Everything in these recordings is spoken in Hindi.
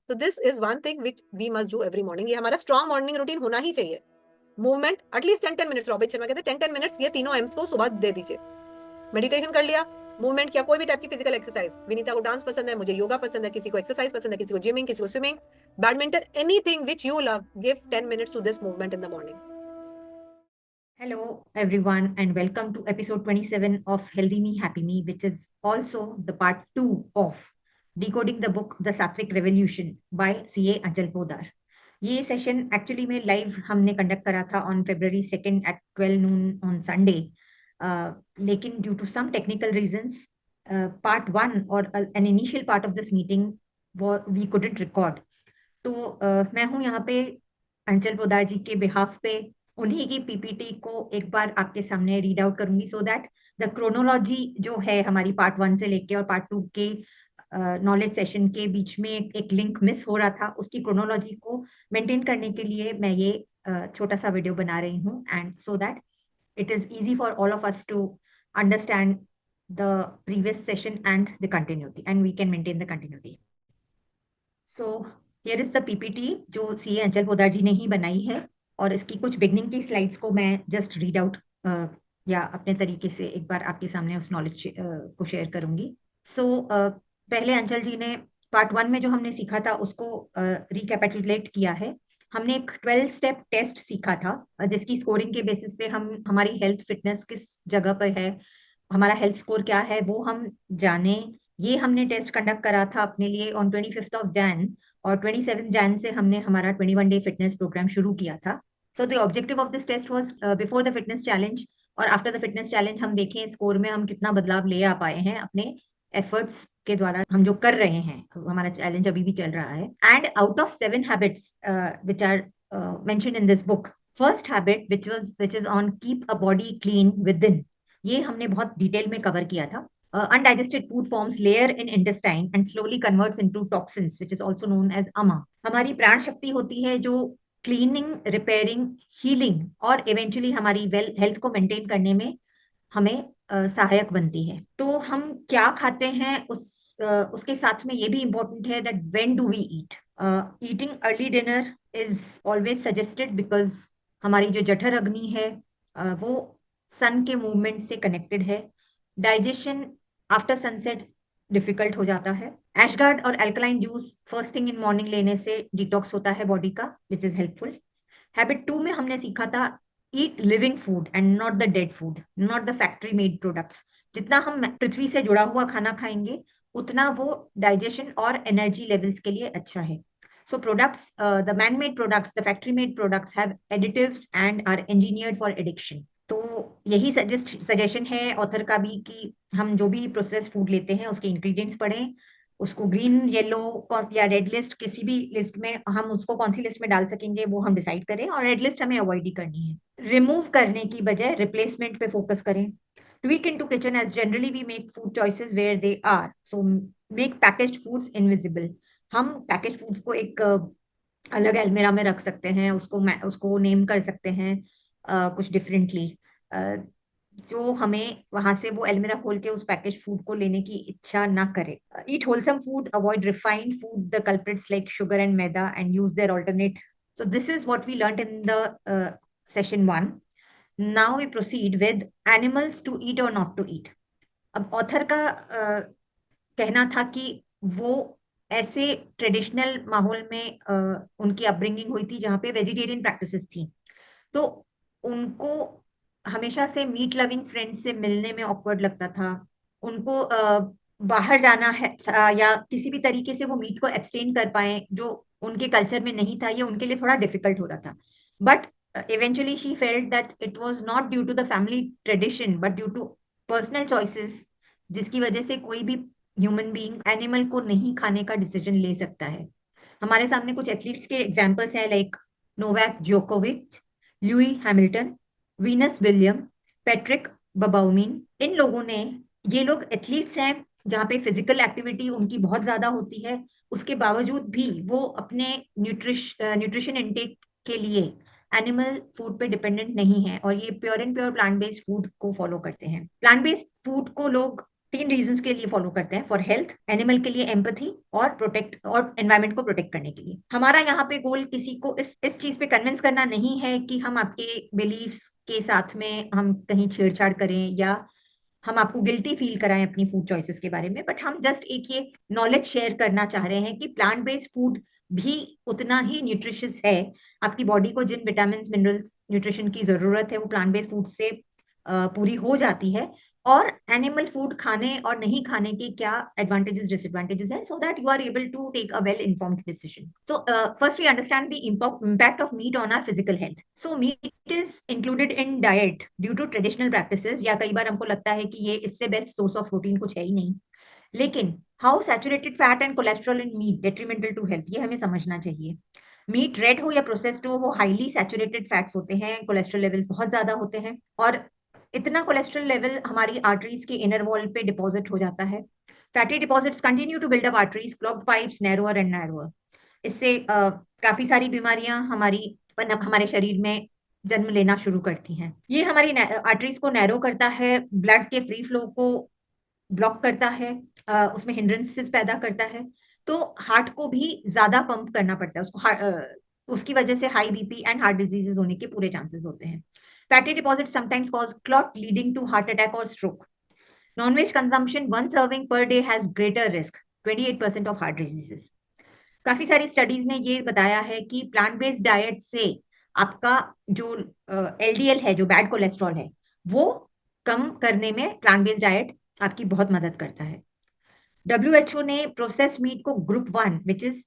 तो this is one thing which we must do every morning. ये हमारा स्ट्रॉन्ग मॉर्निंग रूटीन होना ही चाहिए। Movement at least 10-10 minutes, Robin Sharma कहते हैं 10-10 मिनट्स ये तीनों एम्स को सुबह दे दीजिए। मेडिटेशन कर लिया, मूवमेंट किया, कोई भी टाइप की फिजिकल एक्सरसाइज। विनीता को डांस पसंद है, मुझे योगा पसंद है, किसी को एक्सरसाइज पसंद है, किसी को जिमिंग, किसी को swimming, badminton, anything which you love, give 10 minutes to this movement in the morning. Hello, everyone, and welcome to episode 27 of Healthy Me, Happy Me, which is also the part 2 of decoding the book The Sattvic Revolution by C.A. Anchal Podar. ये सेशन एक्चुअली में लाइव हमने कंडक्ट करा था on February 2nd at 12 noon on Sunday. लेकिन due to some technical reasons part 1 और an initial part of this meeting we couldn't record. तो मैं हूँ यहाँ पे अंचल पोदार जी के बिहाफ पे उन्हीं की पीपीटी को एक बार आपके सामने रीड आउट करूंगी सो दैट द क्रोनोलॉजी जो है हमारी पार्ट 1 से लेके और पार्ट 2 के नॉलेज सेशन के बीच में एक लिंक मिस हो रहा था, उसकी क्रोनोलॉजी को मेंटेन करने के लिए मैं ये छोटा सा वीडियो बना रही हूँ, and so that it is easy for all of us to understand the previous session and the continuity, and we can maintain the continuity. So here is the PPT जो सीए अंचल पोदार जी ने ही बनाई है, और इसकी कुछ बिगनिंग की स्लाइड्स को मैं जस्ट रीड आउट या अपने तरीके से एक बार आपके सामने उस नॉलेज को शेयर करूंगी. सो पहले अंचल जी ने पार्ट 1 में जो हमने सीखा था उसको रिकैपिटुलेट किया है. हमने एक 12 स्टेप टेस्ट सीखा था जिसकी स्कोरिंग के बेसिस पे हम हमारी हेल्थ फिटनेस किस जगह पर है, हमारा हेल्थ स्कोर क्या है वो हम जाने. ये हमने टेस्ट कंडक्ट करा था अपने लिए ऑन 25th of Jan, और 27 Jan से हमने हमारा 21 डे फिटनेस प्रोग्राम शुरू किया था. So the objective of this test was before the fitness challenge और आफ्टर द फिटनेस चैलेंज हम देखें स्कोर में हम कितना बदलाव ले आ पाए हैं अपने एफर्ट्स के द्वारा, हम जो कर रहे हैं. हमारा चैलेंज अभी भी चल रहा है. And out of 7 habits which are mentioned in this book, first habit which is on keep a body clean within, ये हमने बहुत डिटेल में कवर किया था. Undigested food forms layer in intestine and slowly converts into toxins, which is also known as ama. हमारी प्राण शक्ति होती है जो क्लीनिंग, रिपेयरिंग, हीलिंग और इवेंचुअली हमारी वेल हेल्थ को मेंटेन करने में हमें सहायक बनती है. तो हम क्या खाते हैं उसके साथ में ये भी इम्पोर्टेंट है that when do we eat. Eating early dinner is always suggested because हमारी जो जठर अग्नि है वो सन के मूवमेंट से कनेक्टेड है. डाइजेशन आफ्टर सनसेट डिफिकल्ट हो जाता है. एशगार्ड और alkaline juice first thing in morning लेने से डिटॉक्स होता है बॉडी का, विच इज हेल्पफुल. हैबिट 2 में हमने सीखा था eat living food and not the dead food, not the factory made products. जितना हम पृथ्वी से जुड़ा हुआ खाना खाएंगे उतना वो डाइजेशन और एनर्जी लेवल्स के लिए अच्छा है. So products, the man-made products, the factory-made products have additives and are engineered for addiction. तो यही सजेशन है ऑथर का भी कि हम जो भी प्रोसेस फूड लेते हैं उसके इंग्रेडिएंट्स पढ़ें, उसको ग्रीन, येलो या रेड लिस्ट, किसी भी लिस्ट में हम उसको कौन सी लिस्ट में डाल सकेंगे वो हम डिसाइड करें, और रेड लिस्ट हमें अवॉइड ही करनी है. रिमूव करने की बजाय रिप्लेसमेंट पे फोकस करें. Tweak into kitchen as generally we make food choices where they are. So make packaged foods invisible. हम पैकेज फूड्स को एक अलग अलमीरा में रख सकते हैं, उसको नेम कर सकते हैं कुछ डिफरेंटली, जो हमें वहां से वो अलमीरा खोल के उस पैकेज फूड को लेने की इच्छा ना करे. Eat wholesome food, avoid refined food, the culprits like sugar and maida, and use their alternate. So this is what we learned in the session 1. Now we proceed with animals to eat or not to eat. अब ऑथर का कहना था कि वो ऐसे ट्रेडिशनल माहौल में उनकी अपब्रिंगिंग हुई थी जहाँ पे वेजिटेरियन प्रैक्टिसेस थी, तो उनको हमेशा से मीट लविंग फ्रेंड्स से मिलने में ऑकवर्ड लगता था. उनको बाहर जाना है या किसी भी तरीके से वो मीट को एब्सटेन कर पाए जो उनके कल्चर में नहीं था, ये उनके लिए थोड़ा डिफिकल्ट हो रहा था. But eventually she felt that it was not due to the family tradition but due to personal choices, जिसकी वजह से कोई भी ह्यूमन बीइंग एनिमल को नहीं खाने का डिसीजन ले सकता है. हमारे सामने कुछ एथलीट्स के एग्जांपल्स हैं लाइक नोवाक जोकोविच, Lewis Hamilton, Venus William, Patrick Baboumian. इन लोगों ने, ये लोग एथलीट्स हैं जहाँ पे फिजिकल एक्टिविटी उनकी बहुत ज्यादा होती है, उसके बावजूद भी वो अपने न्यूट्रिशन इनटेक के लिए एनिमल फूड पे डिपेंडेंट नहीं है, और ये pure and pure plant based food को फॉलो करते हैं. प्लांट बेस्ड फूड को लोग तीन रीजंस के लिए फॉलो करते हैं, फॉर हेल्थ, एनिमल के लिए एम्पैथी, और प्रोटेक्ट और एनवायरमेंट को प्रोटेक्ट करने के लिए। हमारा यहाँ पे गोल किसी को इस चीज पे कन्विंस करना नहीं है कि हम आपके बिलीफ्स के साथ में हम कहीं छेड़छाड़ करें या हम आपको गिल्टी फील कराएं अपनी फूड चॉइसेस के बारे में, बट हम जस्ट एक ये नॉलेज शेयर करना चाह रहे हैं कि प्लांट बेस्ड फूड भी उतना ही न्यूट्रिशियस है। आपकी बॉडी को जिन विटामिन मिनरल्स न्यूट्रिशन की जरूरत है वो प्लांट बेस्ड फूड से पूरी हो जाती है। और एनिमल फूड खाने और नहीं खाने के क्या एडवांटेजेस डिसएडवांटेजेस हैं, so that you are able to take a well informed decision. So first we understand the impact of meat on our physical health. So meat is included in diet due to traditional practices, या कई बार हमको लगता है कि ये इससे बेस्ट सोर्स ऑफ प्रोटीन कुछ है ही नहीं। लेकिन how saturated fat and cholesterol in meat detrimental to health, ये हमें समझना चाहिए। मीट रेड हो या प्रोसेस्ड हो, वो हाईली सैचुरेटेड फैट्स होते हैं, कोलेस्ट्रॉल लेवल्स बहुत ज्यादा होते हैं, और इतना कोलेस्ट्रॉल लेवल हमारी आर्टरीज के इनर वॉल पे डिपॉजिट हो जाता है। Fatty deposits continue to build up arteries, clogged pipes, narrower and narrower. इससे काफी सारी बीमारियां हमारे शरीर में जन्म लेना शुरू करती हैं। ये हमारी आर्टरीज को नैरो करता है, ब्लड के फ्री फ्लो को ब्लॉक करता है, उसमें हिंड्रेंसेस पैदा करता है। तो हार्ट को भी ज्यादा पंप करना पड़ता है उसकी वजह से high BP and heart diseases होने के पूरे चांसेस होते हैं। Fatty deposit sometimes cause clot leading to heart attack और stroke. Non veg consumption 1 serving per day has greater risk, 28% of heart diseases. काफी सारी स्टडीज ने ये बताया है कि प्लांट बेस्ड डाइट से आपका जो एलडीएल है, जो बैड कोलेस्ट्रॉल है, वो कम करने में प्लांट बेस्ड डाइट आपकी बहुत मदद करता है। WHO ने प्रोसेस मीट को ग्रुप 1 विच इज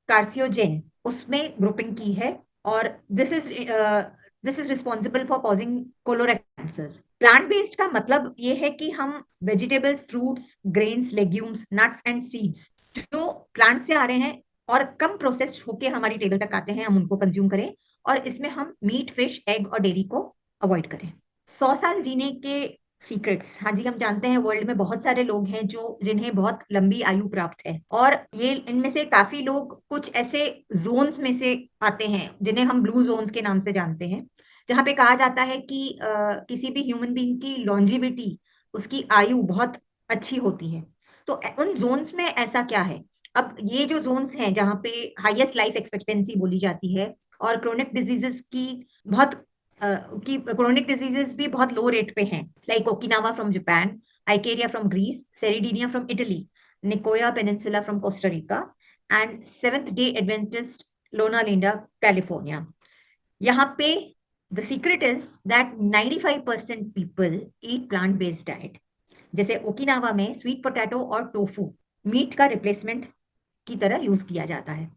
कार्सियोजेन उसमें ग्रुपिंग की है, और this is responsible for causing colorectal cancers. Plant based का मतलब ये है कि हम vegetables, fruits, grains, legumes, nuts and seeds जो प्लांट से आ रहे हैं और कम प्रोसेस्ड होके हमारी टेबल तक आते हैं, हम उनको कंज्यूम करें, और इसमें हम मीट, फिश, एग और डेयरी को अवॉइड करें। 100 साल जीने के सीक्रेट्स, हाँ जी, हम जानते हैं वर्ल्ड में बहुत सारे लोग हैं जो जिन्हें बहुत लंबी आयु प्राप्त है, और ये इनमें से काफी लोग कुछ ऐसे जोन्स में से आते हैं जिन्हें हम ब्लू जोन्स के नाम से जानते हैं, जहाँ पे कहा जाता है कि किसी भी ह्यूमन बीइंग की लॉन्जिविटी, उसकी आयु बहुत अच्छी होती है। तो उन जोन्स में ऐसा क्या है? अब ये जो जोन्स हैं जहाँ पे हाईएस्ट लाइफ एक्सपेक्टेंसी बोली जाती है, और क्रोनिक डिजीजेस की बहुत की क्रोनिक डिजीजेस भी बहुत लो रेट पे हैं, like Okinawa from Japan, Ikaria from Greece, Sardinia from Italy, Nicoya peninsula from Costa and seventh day Adventist Loma Linda California. यहाँ पे the secret is that 95% people eat plant based diet. जैसे ओकिनावा में स्वीट पोटैटो और टोफू मीट का रिप्लेसमेंट की तरह यूज किया जाता है।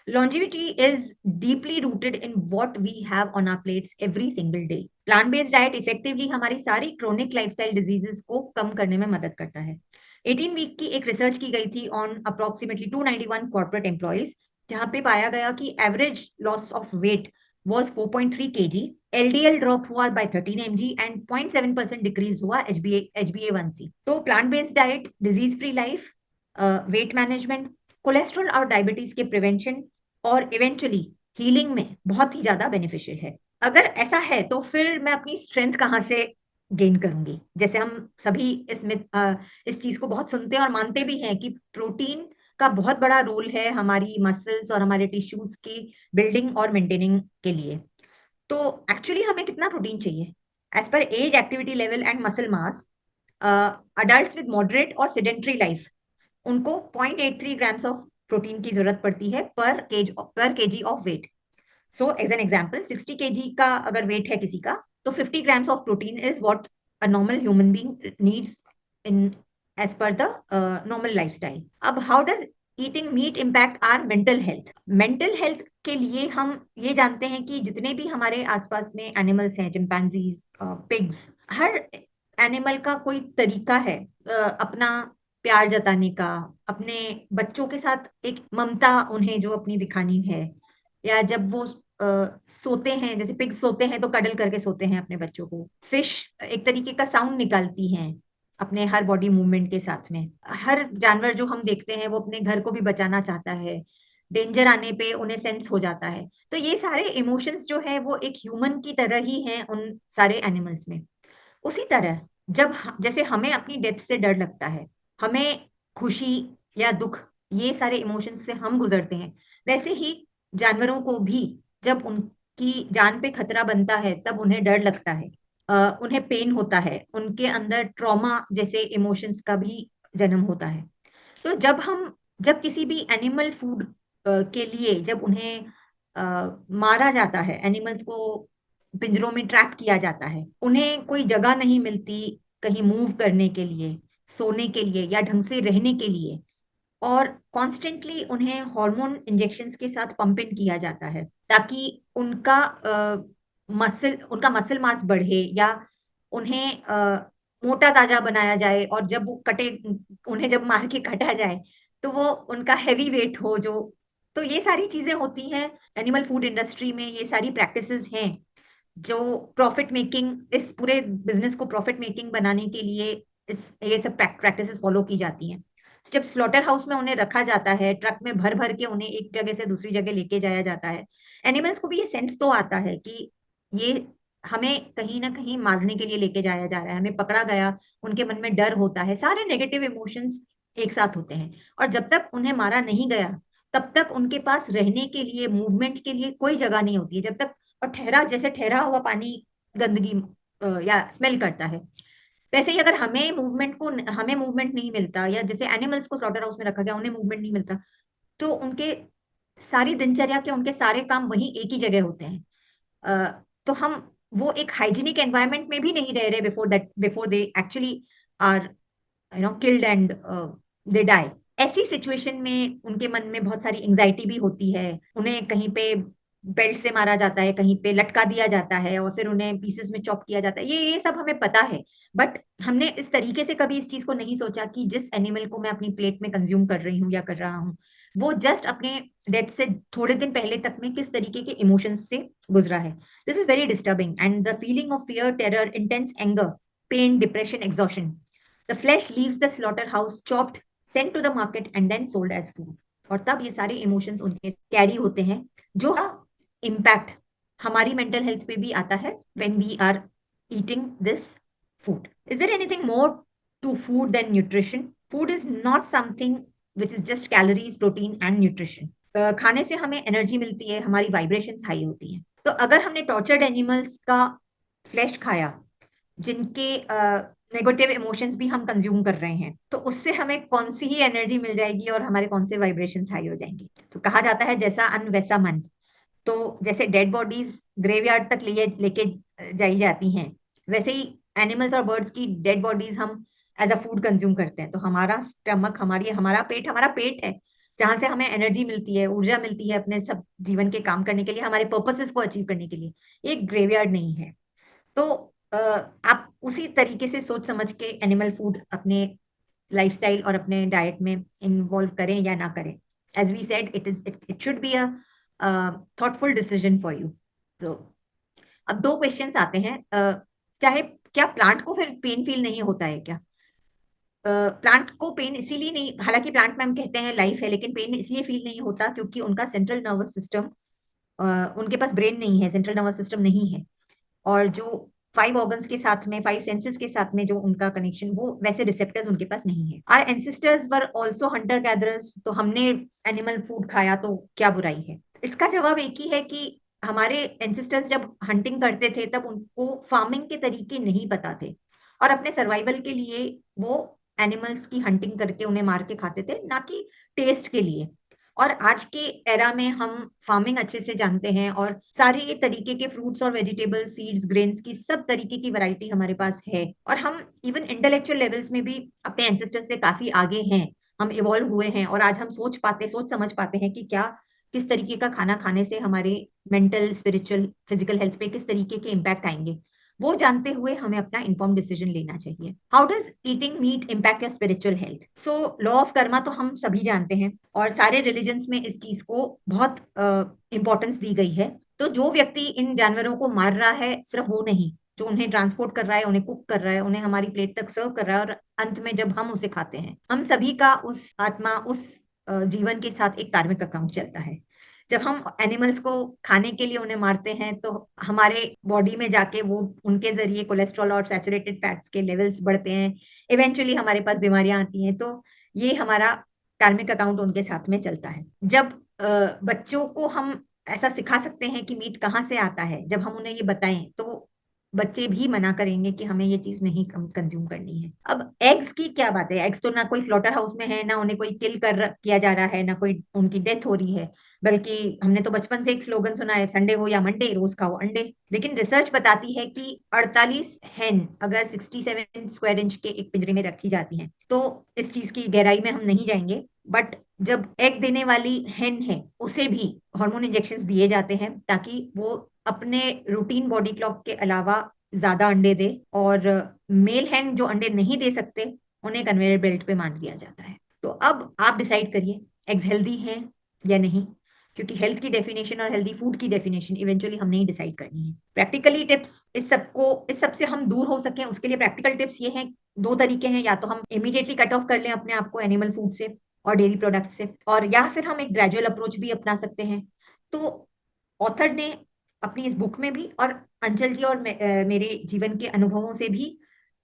Longevity is deeply rooted in what we have on our plates every single day. Plant-based diet effectively हमारी सारी chronic lifestyle diseases को कम करने में मदद करता है। 18 वीक की एक रिसर्च की गई थी ऑन अप्रोक्सीमेटली 291 कॉर्पोरेट एम्प्लॉइज, जहां पे पाया गया कि average loss of weight was 4.3 kg, LDL drop हुआ by 13 mg एंड 0.7% डिक्रीज हुआ HbA1c। तो plant based diet, disease free life, weight management, cholesterol और डायबिटीज के प्रिवेंशन और इवेंचुअली हीलिंग में बहुत ही ज्यादा बेनिफिशियल है। अगर ऐसा है तो फिर मैं अपनी स्ट्रेंथ कहाँ से गेन करूंगी? जैसे हम सभी इस चीज को बहुत सुनते हैं और मानते भी हैं कि प्रोटीन का बहुत बड़ा रोल है हमारी मसल्स और हमारे टिश्यूज की बिल्डिंग और मेंटेनिंग के लिए। तो एक्चुअली हमें कितना प्रोटीन चाहिए? एज पर age, activity level and muscle mass, adult with moderate और सेडेंट्री लाइफ, उनको 0.83 ग्राम्स ऑफ प्रोटीन की जरूरत पड़ती है पर KG of weight. So as an example, 60 KG का अगर वेट है किसी का, तो 50 grams of protein is what a normal human being needs in as per the normal lifestyle. अब how does eating meat impact our mental health? Mental health के लिए हम ये जानते हैं कि जितने भी हमारे आसपास में एनिमल्स हैं, चिंपैंजीज, पिग्स, हर एनिमल का कोई तरीका है अपना प्यार जताने का, अपने बच्चों के साथ एक ममता उन्हें जो अपनी दिखानी है, या जब वो सोते हैं, जैसे पिग्स सोते हैं तो कडल करके सोते हैं अपने बच्चों को। फिश एक तरीके का साउंड निकालती हैं अपने हर बॉडी मूवमेंट के साथ में। हर जानवर जो हम देखते हैं वो अपने घर को भी बचाना चाहता है, डेंजर आने पे उन्हें सेंस हो जाता है। तो ये सारे इमोशंस जो है वो एक ह्यूमन की तरह ही हैं उन सारे एनिमल्स में। उसी तरह जैसे हमें अपनी डेथ से डर लगता है, हमें खुशी या दुख, ये सारे इमोशंस से हम गुजरते हैं, वैसे ही जानवरों को भी जब उनकी जान पे खतरा बनता है तब उन्हें डर लगता है, उन्हें पेन होता है, उनके अंदर ट्रॉमा जैसे इमोशंस का भी जन्म होता है। तो जब किसी भी एनिमल फूड के लिए जब उन्हें मारा जाता है, एनिमल्स को पिंजरों में ट्रैप किया जाता है, उन्हें कोई जगह नहीं मिलती कहीं मूव करने के लिए, सोने के लिए या ढंग से रहने के लिए, और कॉन्स्टेंटली उन्हें हार्मोन इंजेक्शंस के साथ पंप इन किया जाता है ताकि उनका मसल मास बढ़े या उन्हें मोटा ताजा बनाया जाए, और जब वो कटे, उन्हें जब मार के काटा जाए तो वो उनका हैवी वेट हो जो। तो ये सारी चीजें होती हैं एनिमल फूड इंडस्ट्री में, ये सारी प्रैक्टिसेस हैं जो प्रॉफिट मेकिंग, इस पूरे बिजनेस को प्रॉफिट मेकिंग बनाने के लिए इस ये सब प्रैक्टिसेस फॉलो की जाती हैं। जब स्लॉटर हाउस में उन्हें रखा जाता है, ट्रक में भर भर के उन्हें एक जगह से दूसरी जगह लेके जाया जाता है, एनिमल्स को भी ये सेंस तो आता है कि ये हमें कहीं ना कहीं मारने के लिए लेके जाया जा रहा है, हमें पकड़ा गया, उनके मन में डर होता है, सारे नेगेटिव इमोशंस एक साथ होते हैं। और जब तक उन्हें मारा नहीं गया तब तक उनके पास रहने के लिए, मूवमेंट के लिए कोई जगह नहीं होती है, जब तक, और जैसे ठहरा हुआ पानी गंदगी या स्मेल करता है, वैसे ही अगर हमें मूवमेंट नहीं मिलता, या जैसे एनिमल्स को स्लॉटर हाउस में रखा गया, उन्हें मूवमेंट नहीं मिलता, तो उनके सारी दिनचर्या के उनके सारे काम वहीं एक ही जगह होते हैं। तो हम वो एक हाइजीनिक एनवायरनमेंट में भी नहीं रह रहे before they actually are killed and they die. ऐसी सिचुएशन में उनके मन में बहुत सारी एंजाइटी भी होती है, उन्हें कहीं पे बेल्ट से मारा जाता है, कहीं पे लटका दिया जाता है, और फिर उन्हें पीसेस में चॉप किया जाता है, ये सब हमें पता है। बट हमने इस तरीके से कभी इस चीज को नहीं सोचा कि जिस एनिमल को मैं अपनी प्लेट में कंज्यूम कर रही हूँ या कर रहा हूँ, वो जस्ट अपने डेथ से थोड़े दिन पहले तक में किस तरीके के इमोशंस से गुजरा है। This is very disturbing, and the feeling of fear, terror, intense anger, pain, depression, exhaustion, the flesh leaves the slaughterhouse chopped, sent to the market and then sold as food। और तब ये सारे इमोशंस उनके कैरी होते हैं, जो इम्पैक्ट हमारी मेंटल हेल्थ पे भी आता है when we are eating this food. Is there anything more to food than nutrition? Food is not something which is just calories, protein and nutrition. खाने से हमें एनर्जी मिलती है, हमारी वाइब्रेशंस हाई होती हैं। तो अगर हमने टॉर्चर्ड एनिमल्स का फ्लैश खाया, जिनके नेगेटिव इमोशंस भी हम कंज्यूम कर रहे हैं, तो उससे हमें कौन सी ही एनर्जी मिल जाएगी और हमारे कौन से वाइब्रेशंस हाई हो जाएंगे। तो कहा जाता है जैसा अन्न वैसा मन। तो जैसे डेड बॉडीज ग्रेवयार्ड तक लेके जाई जाती हैं, वैसे ही एनिमल्स और बर्ड्स की डेड बॉडीज हम एज अ फूड कंज्यूम करते हैं। तो हमारा स्टमक, हमारा पेट है, जहां से हमें एनर्जी मिलती है, ऊर्जा मिलती है अपने सब जीवन के काम करने के लिए, हमारे पर्पसेस को अचीव करने के लिए। ये ग्रेवयार्ड नहीं है। तो आप उसी तरीके से सोच समझ के एनिमल फूड अपने लाइफस्टाइल और अपने डाइट में इन्वॉल्व करें या ना करें। As we said, it should be a thoughtful decision for you. तो अब दो क्वेश्चंस आते हैं। चाहे क्या प्लांट को फिर पेन फील नहीं होता है क्या? प्लांट को पेन इसीलिए नहीं, हालांकि प्लांट में हम कहते हैं लाइफ है, लेकिन पेन इसलिए फील नहीं होता क्योंकि उनका सेंट्रल नर्वस सिस्टम, उनके पास ब्रेन नहीं है, सेंट्रल नर्वस सिस्टम नहीं है। और जो 5 ऑर्गन्स के साथ में, 5 सेंसेस के साथ में जो उनका कनेक्शन, वो वैसे रिसेप्टर्स उनके पास नहीं है। Our ancestors were also hunter gatherers, तो हमने एनिमल फूड खाया तो क्या बुराई है? इसका जवाब एक ही है कि हमारे एंसेस्टर्स जब हंटिंग करते थे तब उनको फार्मिंग के तरीके नहीं पता थे, और अपने सर्वाइवल के लिए वो एनिमल्स की हंटिंग करके उन्हें मार के खाते थे, ना कि टेस्ट के लिए। और आज के एरा में हम फार्मिंग अच्छे से जानते हैं, और सारे तरीके के फ्रूट्स और वेजिटेबल्स, सीड्स, ग्रेन्स की सब तरीके की वैरायटी हमारे पास है, और हम इवन इंटेलेक्चुअल लेवल्स में भी अपने एंसेस्टर्स से काफी आगे हैं, हम इवॉल्व हुए हैं, और आज हम सोच समझ पाते हैं कि क्या, किस तरीके का खाना खाने से हमारे मेंटल, स्पिरिचुअल, फिजिकल हेल्थ पे किस तरीके के इम्पैक्ट आएंगे। वो जानते हुए हमें अपना इन्फॉर्म डिसीजन लेना चाहिए। How does eating meat impact your spiritual health? So law of Karma तो हम सभी जानते हैं, और सारे रिलीजन्स में इस चीज को बहुत इंपॉर्टेंस दी गई है। तो जो व्यक्ति इन जानवरों को मार रहा है, सिर्फ वो नहीं, जो उन्हें ट्रांसपोर्ट कर रहा है, उन्हें कुक कर रहा है, उन्हें हमारी प्लेट तक सर्व कर रहा है, और अंत में जब हम उसे खाते हैं, हम सभी का उस आत्मा, उस जीवन के साथ एक कार्मिक अकाउंट चलता है। जब हम एनिमल्स को खाने के लिए उन्हें मारते हैं तो हमारे बॉडी में जाके वो उनके जरिए कोलेस्ट्रॉल और सैचुरेटेड फैट्स के लेवल्स बढ़ते हैं, इवेंचुअली हमारे पास बीमारियां आती हैं। तो ये हमारा कार्मिक अकाउंट उनके साथ में चलता है। जब बच्चों को हम ऐसा सिखा सकते हैं कि मीट कहाँ से आता है, जब हम उन्हें ये बताएं तो बच्चे भी मना करेंगे कि हमें ये चीज नहीं कंज्यूम करनी है। अब एग्स की क्या बात है, एग्स तो ना कोई स्लॉटर हाउस में है, ना उन्हें कोई किया जा रहा है, ना कोई उनकी डेथ हो रही है। बल्कि हमने तो बचपन से एक स्लोगन सुना है, संडे हो या मंडे रोज खाओ अंडे। लेकिन रिसर्च बताती है कि 48 हैन अगर 67 स्क्वायर इंच के एक पिंजरे में रखी जाती हैं, तो इस चीज की गहराई में हम नहीं जाएंगे, बट जब एग देने वाली हेन है उसे भी हार्मोन इंजेक्शन दिए जाते हैं ताकि वो अपने रूटीन बॉडी क्लॉक के अलावा ज्यादा अंडे दे। और मेल हैन जो अंडे नहीं दे सकते उन्हें कन्वेयर बेल्ट पे मान दिया जाता है। तो अब आप डिसाइड करिए एग्स हेल्दी हैं या नहीं, क्योंकि हेल्थ की डेफिनेशन और हेल्दी फूड की डेफिनेशन इवेंचुअली हमने ही डिसाइड करनी है। प्रैक्टिकली टिप्स इस सब से हम दूर हो सकें उसके लिए प्रैक्टिकल टिप्स ये हैं, दो तरीके हैं, या तो हम इमीडिएटली कट ऑफ कर लें अपने आप को एनिमल फूड से और डेयरी प्रोडक्ट से, और या फिर हम एक ग्रेजुअल अप्रोच भी अपना सकते हैं। तो ऑथर ने अपनी इस बुक में भी और अंचल जी और मेरे जीवन के अनुभवों से भी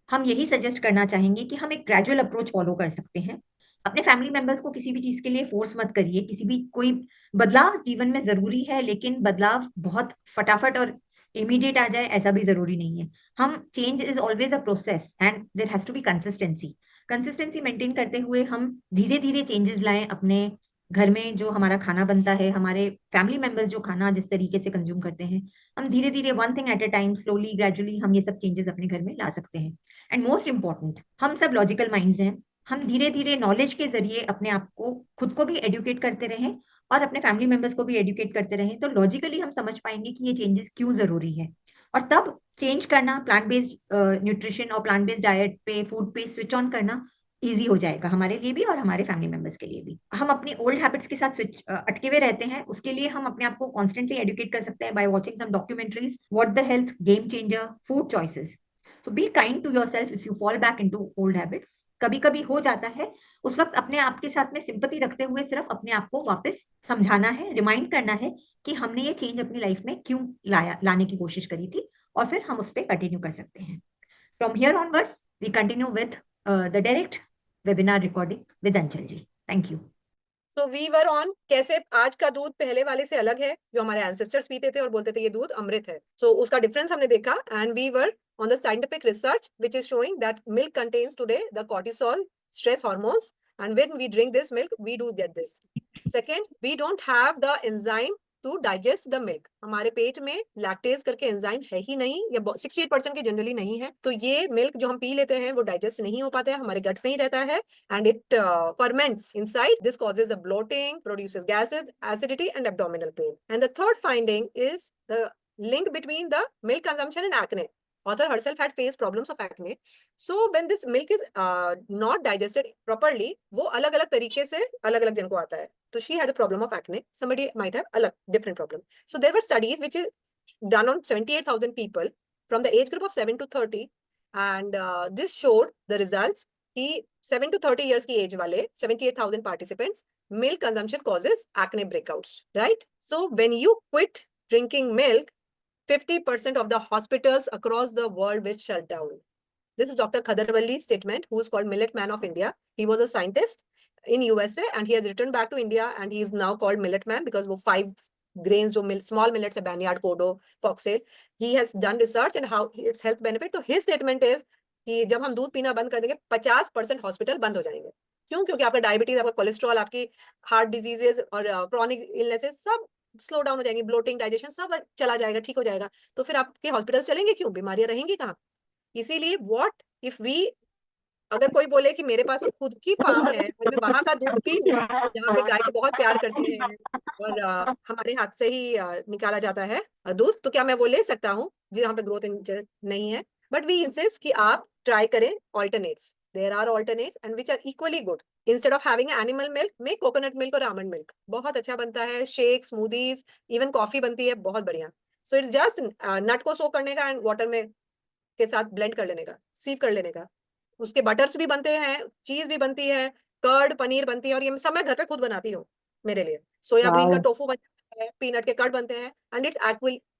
हम यही सजेस्ट करना चाहेंगे कि हम एक ग्रेजुअल अप्रोच फॉलो कर सकते हैं। अपने फैमिली मेंबर्स को किसी भी चीज के लिए फोर्स मत करिए, किसी भी कोई बदलाव जीवन में जरूरी है, लेकिन बदलाव बहुत फटाफट और इमीडिएट आ जाए ऐसा भी जरूरी नहीं है। हम change is always a process and there has to be consistency. Consistency maintain करते हुए हम धीरे धीरे चेंजेस लाएं अपने घर में। जो हमारा खाना बनता है, हमारे फैमिली मेंबर्स जो खाना जिस तरीके से कंज्यूम करते हैं, हम धीरे धीरे one thing at a time slowly gradually हम ये सब चेंजेस अपने घर में ला सकते हैं। एंड मोस्ट इंपॉर्टेंट, हम सब लॉजिकल माइंड्स हैं। हम धीरे धीरे नॉलेज के जरिए अपने आप को खुद को भी एडुकेट करते रहें और अपने फैमिली मेंबर्स को भी एडुकेट करते रहें, तो लॉजिकली हम समझ पाएंगे कि ये चेंजेस क्यों जरूरी है। और तब चेंज करना, प्लांट बेस्ड न्यूट्रिशन और प्लांट बेस्ड डाइट पे, फूड पे स्विच ऑन करना इजी हो जाएगा हमारे लिए भी और हमारे फैमिली मेंबर्स के लिए भी। हम अपनी ओल्ड हैबिट्स के साथ स्विच अटके हुए रहते हैं, उसके लिए हम अपने आप को कॉन्स्टेंटली एडुकेट कर सकते हैं by watching some documentaries, what the health, game changer, food choices. So be kind to yourself if you fall back into old habits. कभी कभी हो जाता है, उस वक्त अपने आप के साथ में सिंपैथी रखते हुए सिर्फ अपने आप को वापस समझाना है, रिमाइंड करना है कि हमने ये चेंज अपनी लाइफ में क्यों लाने की कोशिश करी थी, और फिर हम उस पर कंटिन्यू कर सकते हैं। From here onwards we continue with the direct webinar recording with Anchal ji. Thank you. So we were on कैसे आज का दूध पहले वाले से अलग है, जो हमारे एंसेस्टर्स पीते थे और बोलते थे ये दूध अमृत है। सो उसका डिफरेंस हमने देखा, and we were on the scientific research which is showing that milk contains today the cortisol stress hormones, and when we drink this milk we do get this. Second, we don't have the enzyme to digest the milk. हमारे पेट में लैक्टेज करके एंजाइम है ही नहीं, या 68% के जनरली नहीं है, तो ये मिल्क जो हम पी लेते हैं वो डाइजेस्ट नहीं हो पाता है, हमारे गट में ही रहता है, and it ferments inside. This causes the bloating, produces gases, acidity, and abdominal pain. And the third finding is the link between the milk consumption and acne. Author herself had faced problems of acne. So when this milk is not digested properly, वो अलग अलग तरीके से अलग अलग जन को आता है. So she had a problem of acne. Somebody might have अलग different problem. So there were studies which is done on 78,000 people from the age group of 7 to 30, and this showed the results कि 7 to 30 years की एज वाले 78,000 participants, milk consumption causes acne breakouts, right? So when you quit drinking milk, 50% of the hospitals across the world will shut down. This is Dr. Khadarvalli's statement, who is called Millet Man of India. He was a scientist in USA and he has returned back to India, and he is now called Millet Man because वो 5 grains जो small millets है, barnyard, kodo, foxtail, he has done research and how its health benefit. तो his statement is कि जब हम दूध पीना बंद कर देंगे 50% हॉस्पिटल बंद हो जाएंगे। क्यों? क्योंकि आपका डायबिटीज, आपका कोलेस्ट्रॉल, आपकी हार्ट डिजीजेस और क्रॉनिक इलनेसेस सब स्लो डाउन हो जाएंगी, ब्लोटिंग, डाइजेशन सब चला जाएगा, ठीक हो जाएगा। तो फिर आपके हॉस्पिटल चलेंगे क्यों? बीमारियां रहेंगी कहाँ? इसीलिए व्हाट इफ वी, अगर कोई बोले कि मेरे पास खुद की फार्म है और मैं वहां का दूध पीऊं, जहाँ पे गाय को बहुत प्यार करते हैं और हमारे हाथ से ही निकाला जाता है दूध, तो क्या मैं वो ले सकता हूँ जहाँ पे ग्रोथ नहीं है? बट वी इंसिस्ट कि आप ट्राई करें alternates. There are alternates and which are equally good. Instead of having animal milk में कोकोनट मिल्क और आमंड मिल्क बहुत अच्छा बनता है, शेक, स्मूदीज, इवन कॉफी बनती है बहुत बढ़िया. सो इट्स जस्ट नट को सोक करने का एंड वाटर में के साथ ब्लेंड कर लेने का, सीव कर लेने का. उसके बटर्स भी बनते हैं, चीज भी बनती है, कर्ड, पनीर बनती है, और ये सब मैं घर पे खुद बनाती हूँ मेरे लिए. सोयाबीन का वाओ, टोफू बन, है, पीनट के कट बनते हैं, and it's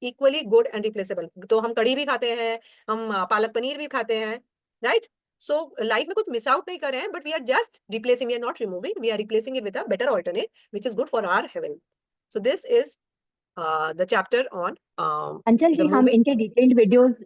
equally good and replaceable. तो हम कढ़ी भी खाते हैं, हम पालक पनीर भी खाते हैं, राइट? सो लाइफ में कुछ मिस आउट नहीं कर रहे हैं, but we are just replacing, we are not removing, we are replacing it with a better alternate which is good for our health. So this is the chapter on Anchal the ji, हम movie. इनके detailed videos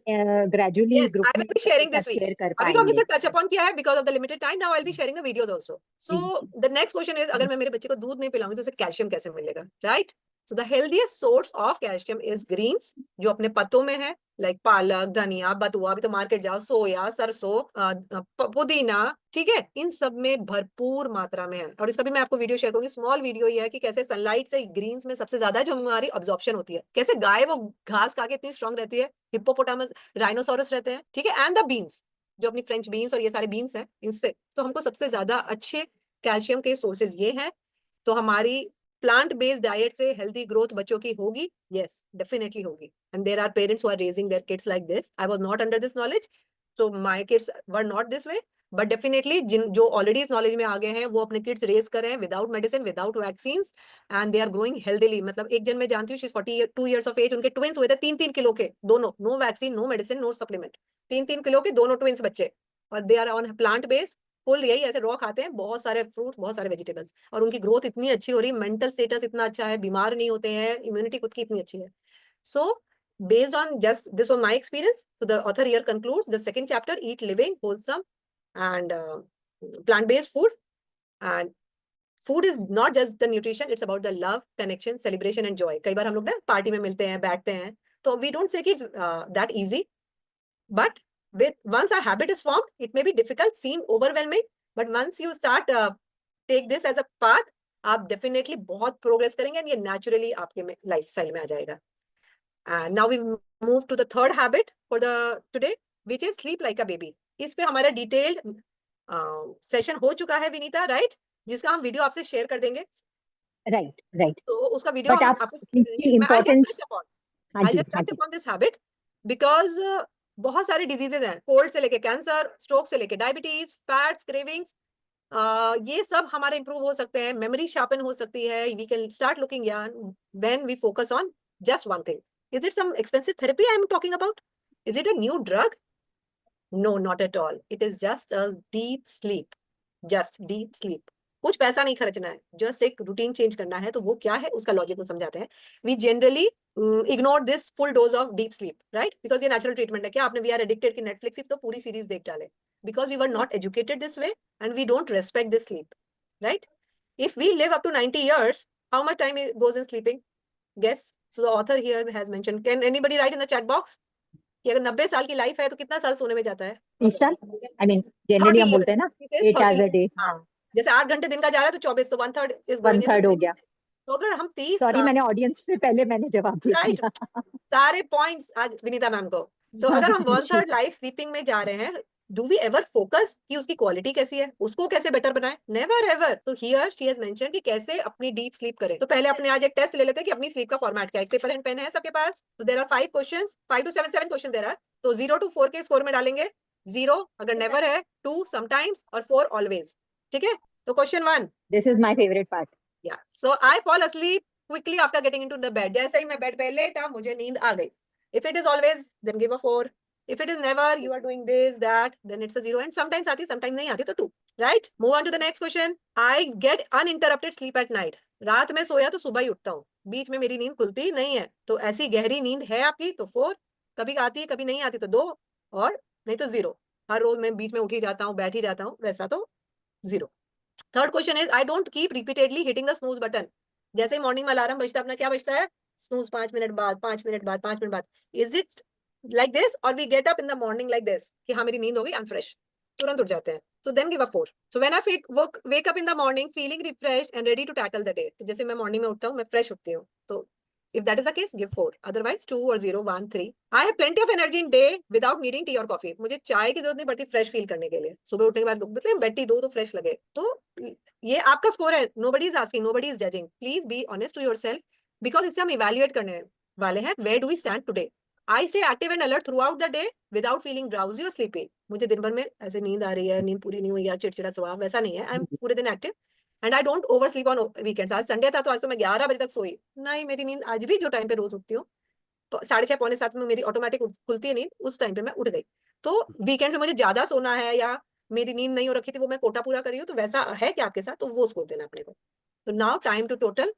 gradually Yes, group I में will be सबके sharing साथ this week. शेयर कर अभी तो हमने पाएंगे। सिर्फ टच अपॉन किया है because of the limited time. Now I'll be sharing the videos also. So ji the next question is, अगर मैं जी मेरे बच्चे को दूध नहीं पिलाऊंगी तो उसे कैल्शियम कैसे मिलेगा, right? So the healthiest source of calcium is greens, जो अपने पत्तों में है, like पालक, धनिया, बथुआ, अभी तो मार्केट जाओ, सोया, सरसों, पुदीना, ठीक है, इन सब में भरपूर मात्रा में है। और इसका भी मैं आपको वीडियो शेयर करूंगी, स्मॉल वीडियो ये है कि कैसे सनलाइट से ग्रीन्स में सबसे ज्यादा जो हमारी अब्जॉर्प्शन होती है, कैसे गाय वो घास खा के इतनी स्ट्रांग रहती है, हिप्पोपोटामस, राइनोसोरस रहते हैं, ठीक है, एंड द बीन्स, जो अपनी फ्रेंच बीन्स और ये सारे बीन्स हैं, इनसे तो हमको सबसे ज्यादा अच्छे कैल्शियम के सोर्सेज ये हैं। तो हमारी प्लांट बेस्ड डाइट से हेल्दी ग्रोथ बच्चों की होगी, यस डेफिनेटली होगी। And there are parents who are raising their kids like this. I was not under this knowledge, so my kids were not this way, but definitely जिन जो ऑलरेडी इस नॉलेज में आ गए हैं वो अपने किड्स रेज कर रहे हैं without medicine, without vaccine, and they are growing healthily. मतलब एक जन मैं जानती हूँ, she is 42 years of age, उनके ट्विंस हुए थे 3-3 किलो के दोनों, no vaccine, no medicine, no supplement, 3-3 kilo के दोनों ट्विंस बच्चे, और they are on plant based full, यही ऐसे रॉ खाते हैं, बहुत सारे फ्रूट्स, बहुत सारे वेजिटेबल्स, और उनकी ग्रोथ इतनी अच्छी हो रही है, मेंटल स्टेटस इतना अच्छा है, बीमार नहीं होते हैं, इम्यूनिटी खुद की इतनी अच्छी है। सो based on just this was my experience, so the author here concludes the second chapter, eat living, wholesome and plant-based food. And food is not just the nutrition, it's about the love, connection, celebration and joy. कई बार हम लोग ना पार्टी में मिलते हैं, बैठते हैं, तो we don't say it's that easy, but with once a habit is formed, it may be difficult, seem overwhelming, but once you start take this as a path, आप definitely बहुत progress करेंगे, and ये naturally आपके lifestyle में आ जाएगा. And now we move to the third habit for the today, which is sleep like a baby. इस पे हमारा डिटेल्ड सेशन हो चुका है विनीता, राइट? जिसका हम वीडियो आपसे शेयर कर देंगे, राइट राइट। तो उसका वीडियो बट हम आप आपको शेयर करेंगे। इसकी मैं I just importance, touch upon, हाँ आई जी जस्ट हाँ टच जी, अपॉन दिस हैबिट बिकॉज बहुत सारे डिजीजेज हैं, कोल्ड से लेके कैंसर, स्ट्रोक से लेके डायबिटीज, फैट्स, क्रेविंग्स, ये सब हमारे इंप्रूव हो सकते हैं, मेमोरी शार्पन हो सकती है, we can start looking young when we focus on just one thing. Is it some expensive therapy I am talking about? Is it a new drug? No, not at all. It is just a deep sleep. Just deep sleep. कुछ पैसा नहीं खर्चना है, जस्ट एक रूटीन चेंज करना है। तो वो क्या है उसका लॉजिक को समझाते हैं. We generally ignore this full dose of deep sleep, right? Because ये नेचुरल ट्रीटमेंट है। क्या आपने वी आर एडिक्टेड की नेटफ्लिक्स सिर्फ तो पूरी सीरीज देख डाले, because we were not educated this way and we don't respect this sleep, right? If we live up to 90 years, how much time it goes in sleeping? Guess. So the author here has mentioned. Can anybody write in the chat box? कि अगर 90 साल की लाइफ है तो कितना साल सोने में जाता है? 30 साल, आई मीन जनरली 30 हम बोलते years. हैं ना It is 8 30 hours a years. Day. हाँ, हाँ, जैसे 8 घंटे दिन का जा रहा है तो 24, तो 1/3 is one going in third हो sleeping. गया। तो अगर हम 30 सॉरी, साल, मैंने ऑडियंस से पहले मैंने जवाब दे राइट, दिया। सारे पॉइंट्स आज विनीता मैम को, तो हाँ अगर हम जी 1/3 लाइफ स्लीपिंग में जा रहे हैं, डू वी एवर फोकस कि उसकी क्वालिटी कैसी है, उसको कैसे बेटर बनाए? Never ever. तो हियर शी हैज मेंशन कि कैसे अपनी डीप स्लीप करें. तो पहले अपने आज एक टेस्ट ले लेते हैं कि अपनी स्लीप का फॉर्मेट क्या है. एक पेपर एंड पेन है सबके पास? तो there are 5 questions, 5 to 7 question there are. तो 0 to 4 के स्कोर में डालेंगे. 0 अगर नेवर है, 2 समटाइम्स और 4 ऑलवेज. ठीक है, तो question 1. This is my favourite part. Yeah. So I fall asleep quickly after getting into the bed. जैसे ही मैं बेड पे लेटा मुझे नींद आ गई. If it is always, then give a 4. If it is never, you are doing this, that, then it's a 0. And sometimes आती, sometimes नहीं आती, तो 2. Right? Move on to the next question. I get uninterrupted sleep at night. रात में सोया तो सुबह ही उठता हूँ, बीच में मेरी नींद खुलती नहीं है. तो ऐसी गहरी नींद है आपकी तो 4. कभी आती है कभी नहीं आती तो 2, और नहीं तो 0. हर रोज मैं बीच में उठ ही जाता हूँ, बैठ ही जाता हूँ, वैसा तो 0. Third question is I don't keep repeatedly hitting the snooze button. जैसे मॉर्निंग में अलार्म बजता है, अपना क्या बजता है? स्नूज, 5 मिनट बाद, 5 मिनट बाद, 5 मिनट बाद. इज इट लाइक दिस, और we get up in the morning like this कि हाँ मेरी नींद हो गई, आई एम फ्रेश, तुरंत उठ जाते हैं? तो then give a 4. So when I wake up in the morning feeling refreshed and ready to tackle the day. तो जैसे मैं मॉर्निंग में उठता हूँ, मैं फ्रेश उठती हूँ, तो if that is the case, give 4. Otherwise 2 or 0, 1, 3. I have plenty of energy in day without needing tea or coffee. मुझे चाय की जरूरत नहीं पड़ती फ्रेश फील करने के लिए. सुबह उठने के बाद मतलब बेड टी दो तो फ्रेश लगे. तो ये आपका स्कोर है. nobody is asking, nobody is judging. Please be honest to yourself, because इससे हम इवेल्युएट करने वाले हैं. Where do we stand today? I stay active and alert throughout the day without feeling drowsy or sleepy. मुझे दिन भर में ऐसे नींद आ रही है, नींद पूरी नहीं हुई या चिड़चिड़ा स्वभाव, वैसा नहीं है. आई एम पूरे दिन active and I don't over sleep on weekends. आज संडे था तो आज तो मैं 11 बजे तक सोई नहीं, मेरी नींद आज भी जो टाइम पे रोज उठती हूँ, तो 6:30 पौने 7 में मेरी ऑटोमेटिक खुलती है नींद, उस टाइम पे मैं उठ गई। तो वीकेंड में मुझे ज्यादा सोना है या मेरी नींद नहीं हो रखी थी, वो मैं कोटा पूरा कर रही हूँ, तो वैसा है क्या आपके साथ, तो वो स्कोर देना अपने को। तो now time to total,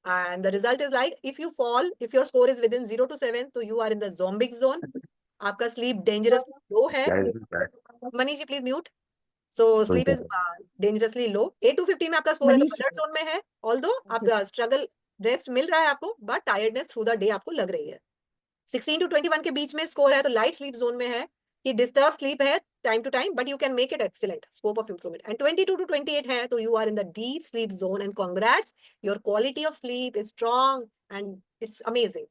and the result is like if you fall, if your score is within 0 to 7, तो you are in the zombic zone, आपका स्लीप डेंजरस लो है। Manish ji please mute. So sleep is dangerously low. 8 to 15 में आपका स्कोर है तो Manish, अलर्ट जोन में है, ऑल्दो आपका स्ट्रगल रेस्ट मिल रहा है आपको, but tiredness through the day आपको लग रही है। 16 to 21 के बीच में स्कोर है तो लाइट स्लीप जोन में है, कि डिस्टर्ब स्लीप है time to time, but you can make it excellent scope of improvement. And 22 to 28 है तो you are in the deep sleep zone, and congrats, your quality of sleep is strong and it's amazing.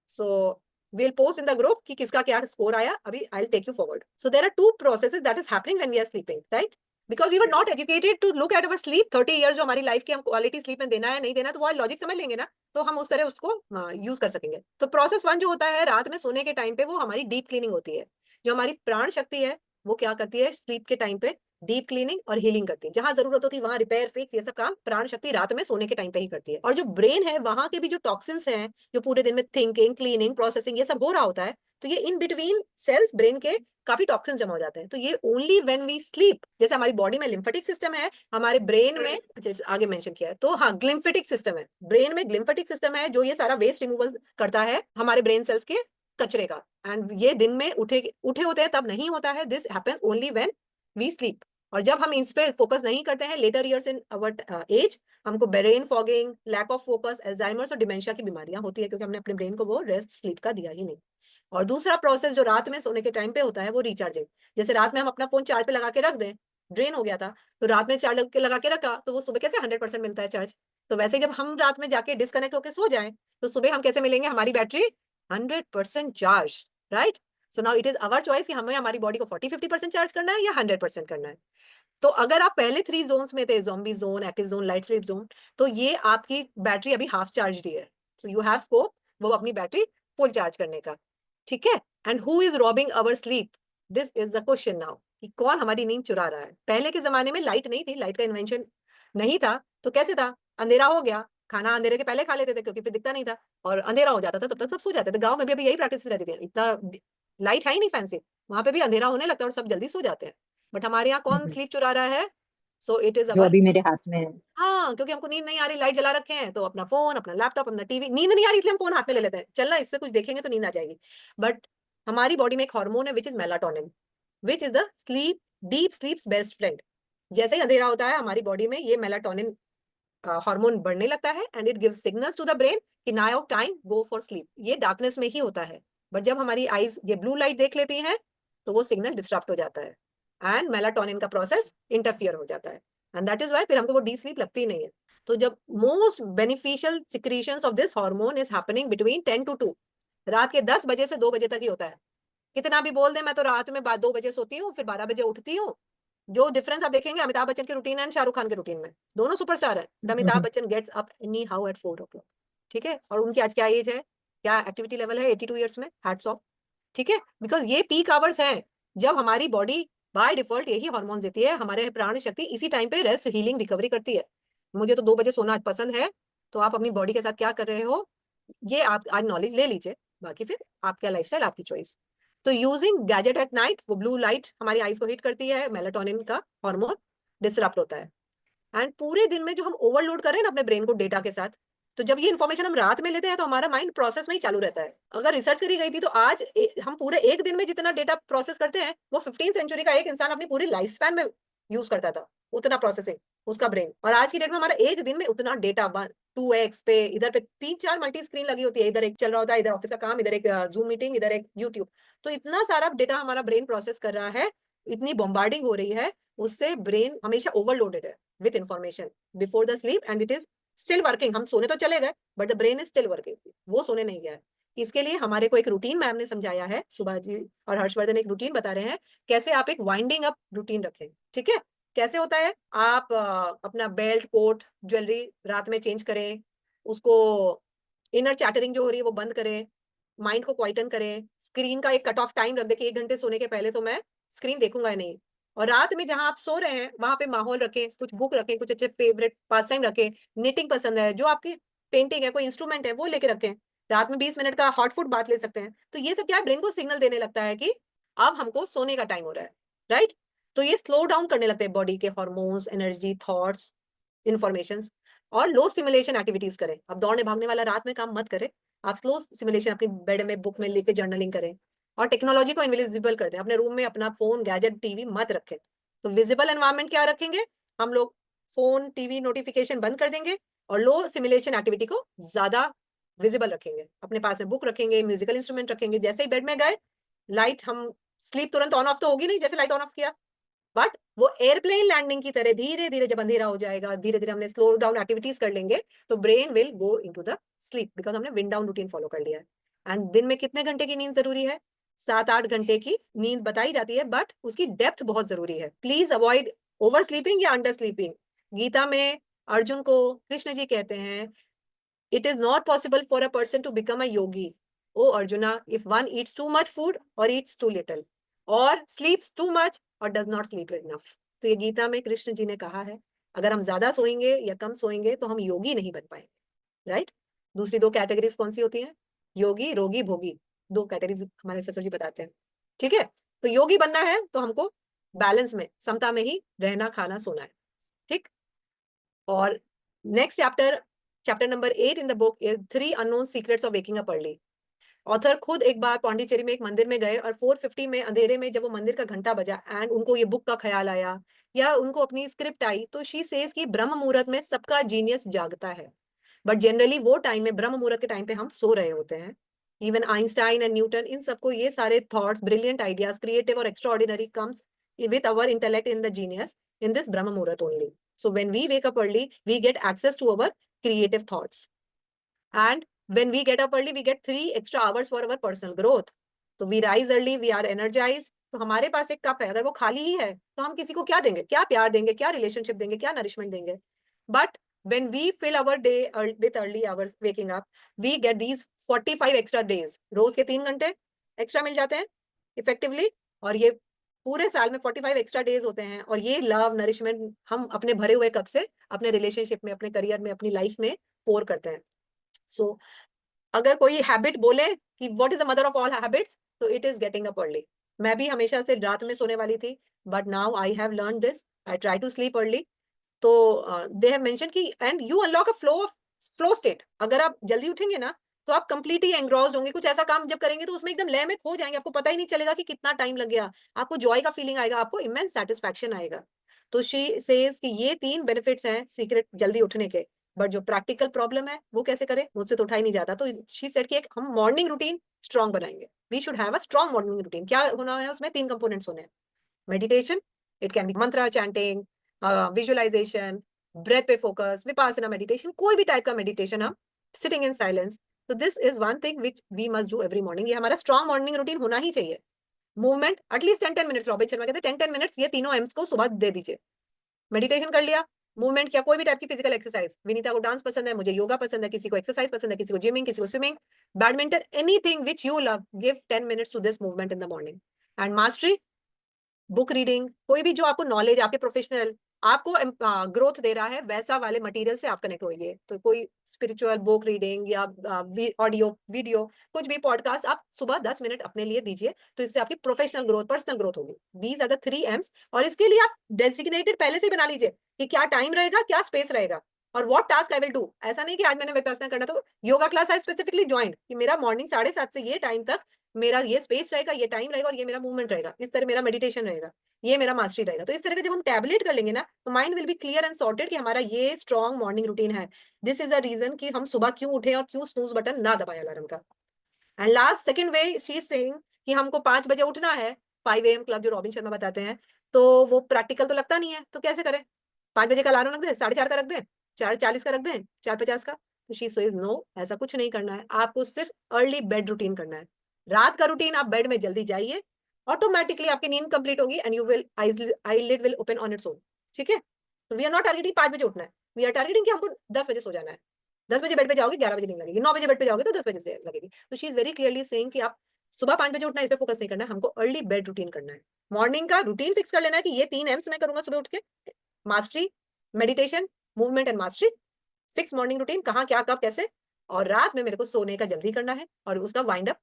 So we'll post in the group कि किसका क्या स्कोर आया, अभी I'll take you forward. So there are two processes that is happening when we are sleeping, right? Because we were not educated to look at our sleep 30 years, जो हमारी लाइफ की हम क्वालिटी स्लीप में देना है नहीं देना, तो वो लॉजिक समझ लेंगे ना, तो हम उस तरह उसको यूज कर सकेंगे। तो प्रोसेस 1 जो होता है रात में सोने के टाइम पे, वो हमारी डीप क्लीनिंग होती है। जो हमारी प्राण शक्ति है वो क्या करती है स्लीप के टाइम पे, डीप क्लीनिंग और हीलिंग करती है। जहां जरूरत होती है वहां रिपेयर फिक्स ये सब काम प्राण शक्ति रात में सोने के टाइम पे ही करती है। और जो ब्रेन है वहां के भी जो टॉक्सिन्स हैं, जो पूरे दिन में थिंकिंग क्लीनिंग प्रोसेसिंग ये सब हो रहा होता है, तो ये इन बिटवीन सेल्स ब्रेन के काफी टॉक्सिन जमा हो जाते हैं। तो ये ओनली व्हेन वी स्लीप, जैसे हमारी बॉडी में लिम्फेटिक सिस्टम है, हमारे ब्रेन में आगे मेंशन किया है, तो हाँ ग्लिम्फेटिक सिस्टम है, ब्रेन में ग्लिम्फेटिक सिस्टम है जो ये सारा वेस्ट रिमूवल करता है हमारे ब्रेन सेल्स के कचरे का। एंड ये दिन में उठे उठे होते हैं तब नहीं होता है, this happens only when we sleep. और जब हम इस पे फोकस नहीं करते हैं later years in our age, हमको brain fogging, lack of focus, Alzheimer's और डिमेंशिया की बीमारियां होती है, क्योंकि हमने अपने ब्रेन को वो रेस्ट स्लीप का दिया ही नहीं। और दूसरा प्रोसेस जो रात में सोने के टाइम पे होता है वो रिचार्जिंग। जैसे रात में हम अपना फोन चार्ज पे लगा के रख दें, ड्रेन हो गया था, तो रात में चार्ज लगा के रखा तो वो सुबह कैसे 100% मिलता है चार्ज। तो वैसे ही जब हम रात में जाके डिस्कनेक्ट होकर सो जाएं, तो सुबह हम कैसे मिलेंगे, हमारी battery 100% charge, right. So now it is our choice कि हमें हमारी बॉडी को 40-50% चार्ज करना है या 100% करना है। तो अगर आप पहले 3 जोन्स में थे, zombie zone, active zone, light sleep zone, तो ये आपकी बैटरी अभी हाफ चार्ज्ड ही है। सो यू हैव स्कोप वो अपनी बैटरी फुल चार्ज करने का, ठीक है। And who is robbing our sleep, this is the question now, कि कौन हमारी नींद चुरा रहा है। पहले के जमाने में लाइट नहीं थी, लाइट का इन्वेंशन नहीं था, तो कैसे था, अंधेरा हो गया, खाना अंधेरे के पहले खा लेते थे क्योंकि फिर दिखता नहीं था, और अंधेरा हो जाता था तब तक सब सो जाते थे। गांव में भी अभी यही प्रैक्टिस रहती थी, इतना लाइट है ही नहीं फैंसी, वहां पे भी अंधेरा होने लगता है और सब जल्दी सो जाते हैं। बट हमारे यहाँ कौन स्लीप चुरा रहा है, सो इट इज जो अवर, अभी मेरे हाथ में है। हाँ क्योंकि हमको नींद नहीं आ रही, लाइट जला रखे हैं, तो अपना फोन, अपना लैपटॉप, अपना टीवी, नींद नहीं आ रही इसलिए हम फोन हाथ में ले लेते हैं, चलना इससे कुछ देखेंगे तो नींद आ जाएगी। बट हमारी बॉडी में एक हार्मोन है which is melatonin, which is the sleep deep स्लीप्स best friend. जैसे ही अंधेरा होता है हमारी बॉडी में ये मेलाटोनिन हार्मोन बढ़ने लगता है, and it gives signals to the brain कि now time go for sleep. ये डार्कनेस में ही होता है, बट जब हमारी आईज ये ब्लू लाइट देख लेती हैं तो वो सिग्नल डिस्टर्ब हो जाता है, एंड मेलाटोनिन का प्रोसेस इंटरफियर हो जाता है, एंड दैट इज वाई फिर हमको वो डीप स्लीप लगती ही नहीं है। तो जब most beneficial secretions of this hormone is happening between 10 to 2, रात के 10 बजे से 2 बजे तक ही होता है। कितना भी बोल दे मैं तो रात में 2 बजे सोती हूँ फिर 12 बजे उठती हूँ, जो डिफरेंस आप देखेंगे अमिताभ बच्चन के रूटीन एंड शाहरुख खान के रूटीन में, दोनों सुपरस्टार है, but Amitabh Bachchan gets up anyhow at 4 o'clock, ठीक है। और उनकी आज क्या एज है, क्या एक्टिविटी लेवल है, 82 ईयर्स में, हैट्स ऑफ, ठीक है। बिकॉज ये पीक आवर्स हैं जब हमारी बॉडी बाय डिफॉल्ट यही हार्मोन देती है, हमारे प्राण शक्ति इसी टाइम पे रेस्ट हीलिंग रिकवरी करती है। मुझे तो 2 बजे सोना पसंद है, तो आप अपनी बॉडी के साथ क्या कर रहे हो ये आप आज नॉलेज ले लीजिए, बाकी फिर आपका लाइफस्टाइल आपकी चॉइस। तो यूजिंग गैजेट एट नाइट, वो ब्लू लाइट हमारी आईज को हिट करती है, मेलाटोनिन का हार्मोन डिसरप्ट होता है, एंड पूरे दिन में जो हम ओवरलोड करें ना अपने ब्रेन को डेटा के साथ, तो जब ये इन्फॉर्मेशन हम रात में लेते हैं तो हमारा माइंड प्रोसेस में ही चालू रहता है। अगर रिसर्च करी गई थी तो आज हम पूरे एक दिन में जितना डेटा प्रोसेस करते हैं वो 15 सेंचुरी का एक इंसान अपनी पूरी लाइफ स्पैन में यूज करता था, उतना प्रोसेसिंग उसका ब्रेन। और आज की डेट में हमारा एक दिन में उतना डेटा 2x पे, इधर पे 3-4 मल्टी स्क्रीन लगी होती है, इधर एक चल रहा होता है, इधर ऑफिस का काम, इधर एक जूम मीटिंग, इधर एक यूट्यूब, तो इतना सारा डेटा हमारा ब्रेन प्रोसेस कर रहा है, इतनी बॉम्बार्डिंग हो रही है, उससे ब्रेन हमेशा ओवरलोडेड है with information before the sleep, and it is still working. हम सोने तो चले गए but the brain is still working, वो सोने नहीं गया है। इसके लिए हमारे को एक रूटीन मैम ने समझाया है, सुभा जी और हर्षवर्धन एक रूटीन बता रहे हैं कैसे आप एक वाइंडिंग अप रूटीन रखें, ठीक है। कैसे होता है, आप अपना बेल्ट कोट ज्वेलरी रात में चेंज करें, उसको इनर चैटरिंग जो हो रही है वो बंद करें, माइंड को क्वाइटन करें, स्क्रीन का एक कट ऑफ टाइम रख दे कि 1 घंटे सोने के पहले तो मैं स्क्रीन देखूंगा नहीं, और रात में जहां आप सो रहे हैं वहां पे माहौल रखें, कुछ बुक रखें, कुछ अच्छे फेवरेट पास टाइम रखें, निटिंग पसंद है, जो आपकी पेंटिंग है, कोई इंस्ट्रूमेंट है, वो लेके रखें। रात में 20 मिनट का हॉट फूड बात ले सकते हैं। तो ये सब क्या है, ब्रेन को सिग्नल देने लगता है कि अब हमको सोने का टाइम हो रहा है, राइट। तो ये स्लो डाउन करने लगते हैं बॉडी के हॉर्मोन्स, एनर्जी, थॉट्स, इंफॉर्मेशन। और लो सिमुलेशन एक्टिविटीज करें। अब दौड़ने भागने वाला रात में काम मत करें, आप स्लो सिमुलेशन अपनी बेड में बुक में लेके जर्नलिंग करें। और टेक्नोलॉजी को इनविजिबल कर दें, अपने रूम में अपना फोन, गैजेट, टीवी मत रखें। तो विजिबल एनवायरनमेंट क्या रखेंगे हम लोग, फोन, टीवी नोटिफिकेशन बंद कर देंगे और लो सिमुलेशन एक्टिविटी को ज्यादा विजिबल रखेंगे। अपने पास में बुक रखेंगे, म्यूजिकल इंस्ट्रूमेंट रखेंगे। जैसे ही बेड में गए, लाइट, हम स्लीप तुरंत ऑन ऑफ तो होगी नहीं जैसे लाइट ऑन ऑफ किया, बट वो एयरप्लेन लैंडिंग की तरह धीरे धीरे जब अंधेरा हो जाएगा, धीरे धीरे हमने स्लो डाउन एक्टिविटीज कर लेंगे, तो brain will go into the sleep, because हमने विंड डाउन रूटीन फॉलो कर लिया है। एंड दिन में कितने घंटे की नींद जरूरी है? 7-8 घंटे की नींद बताई जाती है, बट उसकी डेप्थ बहुत जरूरी है। प्लीज अवॉइड ओवर स्लीपिंग या अंडर स्लीपिंग। गीता में अर्जुन को कृष्ण जी कहते हैं, it is not possible for a person to become a yogi, O Arjuna, if one eats too much food और ईट्स टू लिटिल और स्लीप्स टू मच और डज नॉट स्लीप इनफ। तो ये गीता में कृष्ण जी ने कहा है, अगर हम ज्यादा सोएंगे या कम सोएंगे तो हम योगी नहीं बन पाएंगे, राइट। दूसरी दो कैटेगरीज कौन सी होती हैं? योगी, रोगी, भोगी। दो कैटेगरीज हमारे ससुर जी बताते हैं, ठीक है। तो योगी बनना है तो हमको बैलेंस में, समता में ही रहना, खाना, सोना है, ठीक। और next chapter, chapter number 8 in the book is 3 unknown secrets of waking up early. Author खुद एक बार पौंडीचेरी में एक मंदिर में गए और 4:50 में अंधेरे में जब वो मंदिर का घंटा बजा एंड उनको ये बुक का ख्याल आया या उनको अपनी स्क्रिप्ट आई, तो शी सेज कि ब्रह्म मुहूर्त में सबका जीनियस जागता है, बट जनरली वो टाइम में, ब्रह्म मुहूर्त के टाइम पे हम सो रहे होते हैं। इवन आइंस्टाइन एंड न्यूटन, इन सबको ये सारे थॉट्स, ब्रिलियंट आइडियाज, क्रिएटिव और extraordinary comes with our intellect in the genius in this Brahma Muhurat only. So when we wake up early, we get access to our creative thoughts. And when we get up early, we get 3 extra hours for our personal growth. तो we rise early, we are energized. तो हमारे पास एक कप है, अगर वो खाली ही है तो हम किसी को क्या देंगे, क्या प्यार देंगे, क्या रिलेशनशिप देंगे, क्या नरिशमेंट देंगे? But when we fill our day with early hours waking up, we get these 45 extra days. रोज के 3 घंटे एक्स्ट्रा मिल जाते हैं इफेक्टिवली। और ये पूरे साल में 45 एक्स्ट्रा डेज होते हैं। और ये लव, नरिशमेंट हम अपने भरे हुए कप से अपने रिलेशनशिप में, अपने करियर में, अपनी लाइफ में पोर करते हैं। सो अगर कोई हैबिट बोले कि what is the mother of all habits, तो it is getting up early. मैं भी हमेशा से रात में सोने वाली थी, but now I have learn this, I try to sleep early. तो दे हैव मेंशन कि and you unlock a flow state. अगर आप जल्दी उठेंगे ना तो आप कंप्लीटली एंग्रॉस्ड होंगे, कुछ ऐसा काम जब करेंगे तो उसमें एकदम लय में खो जाएंगे, आपको पता ही नहीं चलेगा कि कितना टाइम लग गया। आपको जॉय का फीलिंग आएगा, आपको इमेंस सेटिस्फैक्शन आएगा। तो शी सेज कि ये 3 बेनिफिट्स हैं सीक्रेट जल्दी उठने के। बट जो प्रैक्टिकल प्रॉब्लम है वो कैसे करें, मुझसे तो उठा ही नहीं जाता। तो शी सेड कि एक हम मॉर्निंग रूटीन स्ट्रॉन्ग बनाएंगे। We should have a strong morning routine. क्या होना है उसमें? 3 कंपोनेंट्स होने हैं। Meditation, it can be mantra chanting, visualisation, breath पे फोकस, विपासना मेडिटेशन, कोई भी टाइप का मेडिटेशन, हम सिटिंग इन साइलेंस। तो this is one thing which we must do every morning. ये हमारा स्ट्रॉन्ग मॉर्निंग रूटीन होना ही चाहिए। Movement at least 10-10 minutes, Robin Sharma कहते हैं 10-10 मिनट्स ये तीनों एम्स को सुबह दे दीजिए। मेडिटेशन कर लिया, मूवमेंट किया, कोई भी टाइप की फिजिकल एक्सरसाइज। विनीता को डांस पसंद है, मुझे योगा पसंद है, किसी को एक्सरसाइज पसंद है, किसी को जिमिंग, किसी को swimming, badminton, anything which you love, give 10 minutes to this movement in the morning. And mastery, book reading, कोई भी जो आपको नॉलेज, आपके प्रोफेशनल आपको ग्रोथ दे रहा है, वैसा वाले मटेरियल से आप कनेक्ट होइए। तो कोई स्पिरिचुअल बुक रीडिंग या ऑडियो वीडियो, कुछ भी पॉडकास्ट आप सुबह 10 मिनट अपने लिए दीजिए, तो इससे आपकी प्रोफेशनल ग्रोथ, पर्सनल ग्रोथ होगी। These are the 3 aims. और इसके लिए आप डेजिग्नेटेड पहले से ही बना लीजिए कि क्या टाइम रहेगा, क्या स्पेस रहेगा और what task I will do. ऐसा नहीं कि आज मैंने विपश्यना करना तो yoga class I specifically join कि मेरा मॉर्निंग 7:30 से ये टाइम तक मेरा ये स्पेस रहेगा, ये टाइम रहेगा और ये मेरा मूवमेंट रहेगा, इस तरह मेरा मेडिटेशन रहेगा, ये मेरा मास्टरी रहेगा। तो इस तरह का जब हम टैबलेट कर लेंगे ना, तो mind will be clear and sorted कि हमारा ये स्ट्रॉन्ग मॉर्निंग रूटीन है। दिस इज अ रीजन कि हम सुबह क्यों उठे और क्यों स्नूज बटन ना दबाए अलार्म का। And last second way she is saying कि हमको 5 बजे उठना है, 5 AM क्लब जो रॉबिन शर्मा बताते हैं, तो वो प्रैक्टिकल तो लगता नहीं है, तो कैसे करें? 5 बजे का अलार्म रख दें, 4:30 का रख दें, 4:40 का रख दें, 4:50 का? तो शी सेइज नो, ऐसा कुछ नहीं करना है, आपको सिर्फ अर्ली बेड रूटीन करना है। रात का रूटीन, आप बेड में जल्दी जाइए, ऑटोमेटिकली आपकी नींद कंप्लीट होगी and you will eyelid will open on its own, ठीक है। तो वी आर नॉट टारगेटिंग 5 बजे उठना है, वी आर टारगेटिंग कि हमको 10 बजे सो जाना है। 10 बजे बेड पे जाओगे, 11 बजे नींद लगेगी, 9 बजे बेड पे जाओगे तो 10 बजे से लगेगी। तो she is very clearly saying कि आप सुबह 5 बजे उठना है, इस पे फोकस नहीं करना है, हमको अर्ली बेड रूटीन करना है। मॉर्निंग का रूटीन फिक्स कर लेना है कि ये 3 एम्स मैं करूंगा सुबह उठ के, mastery, meditation, movement and mastery, fix morning routine, कहाँ क्या कब कैसे, और रात में मेरे को सोने का जल्दी करना है, और उसका वाइंड अप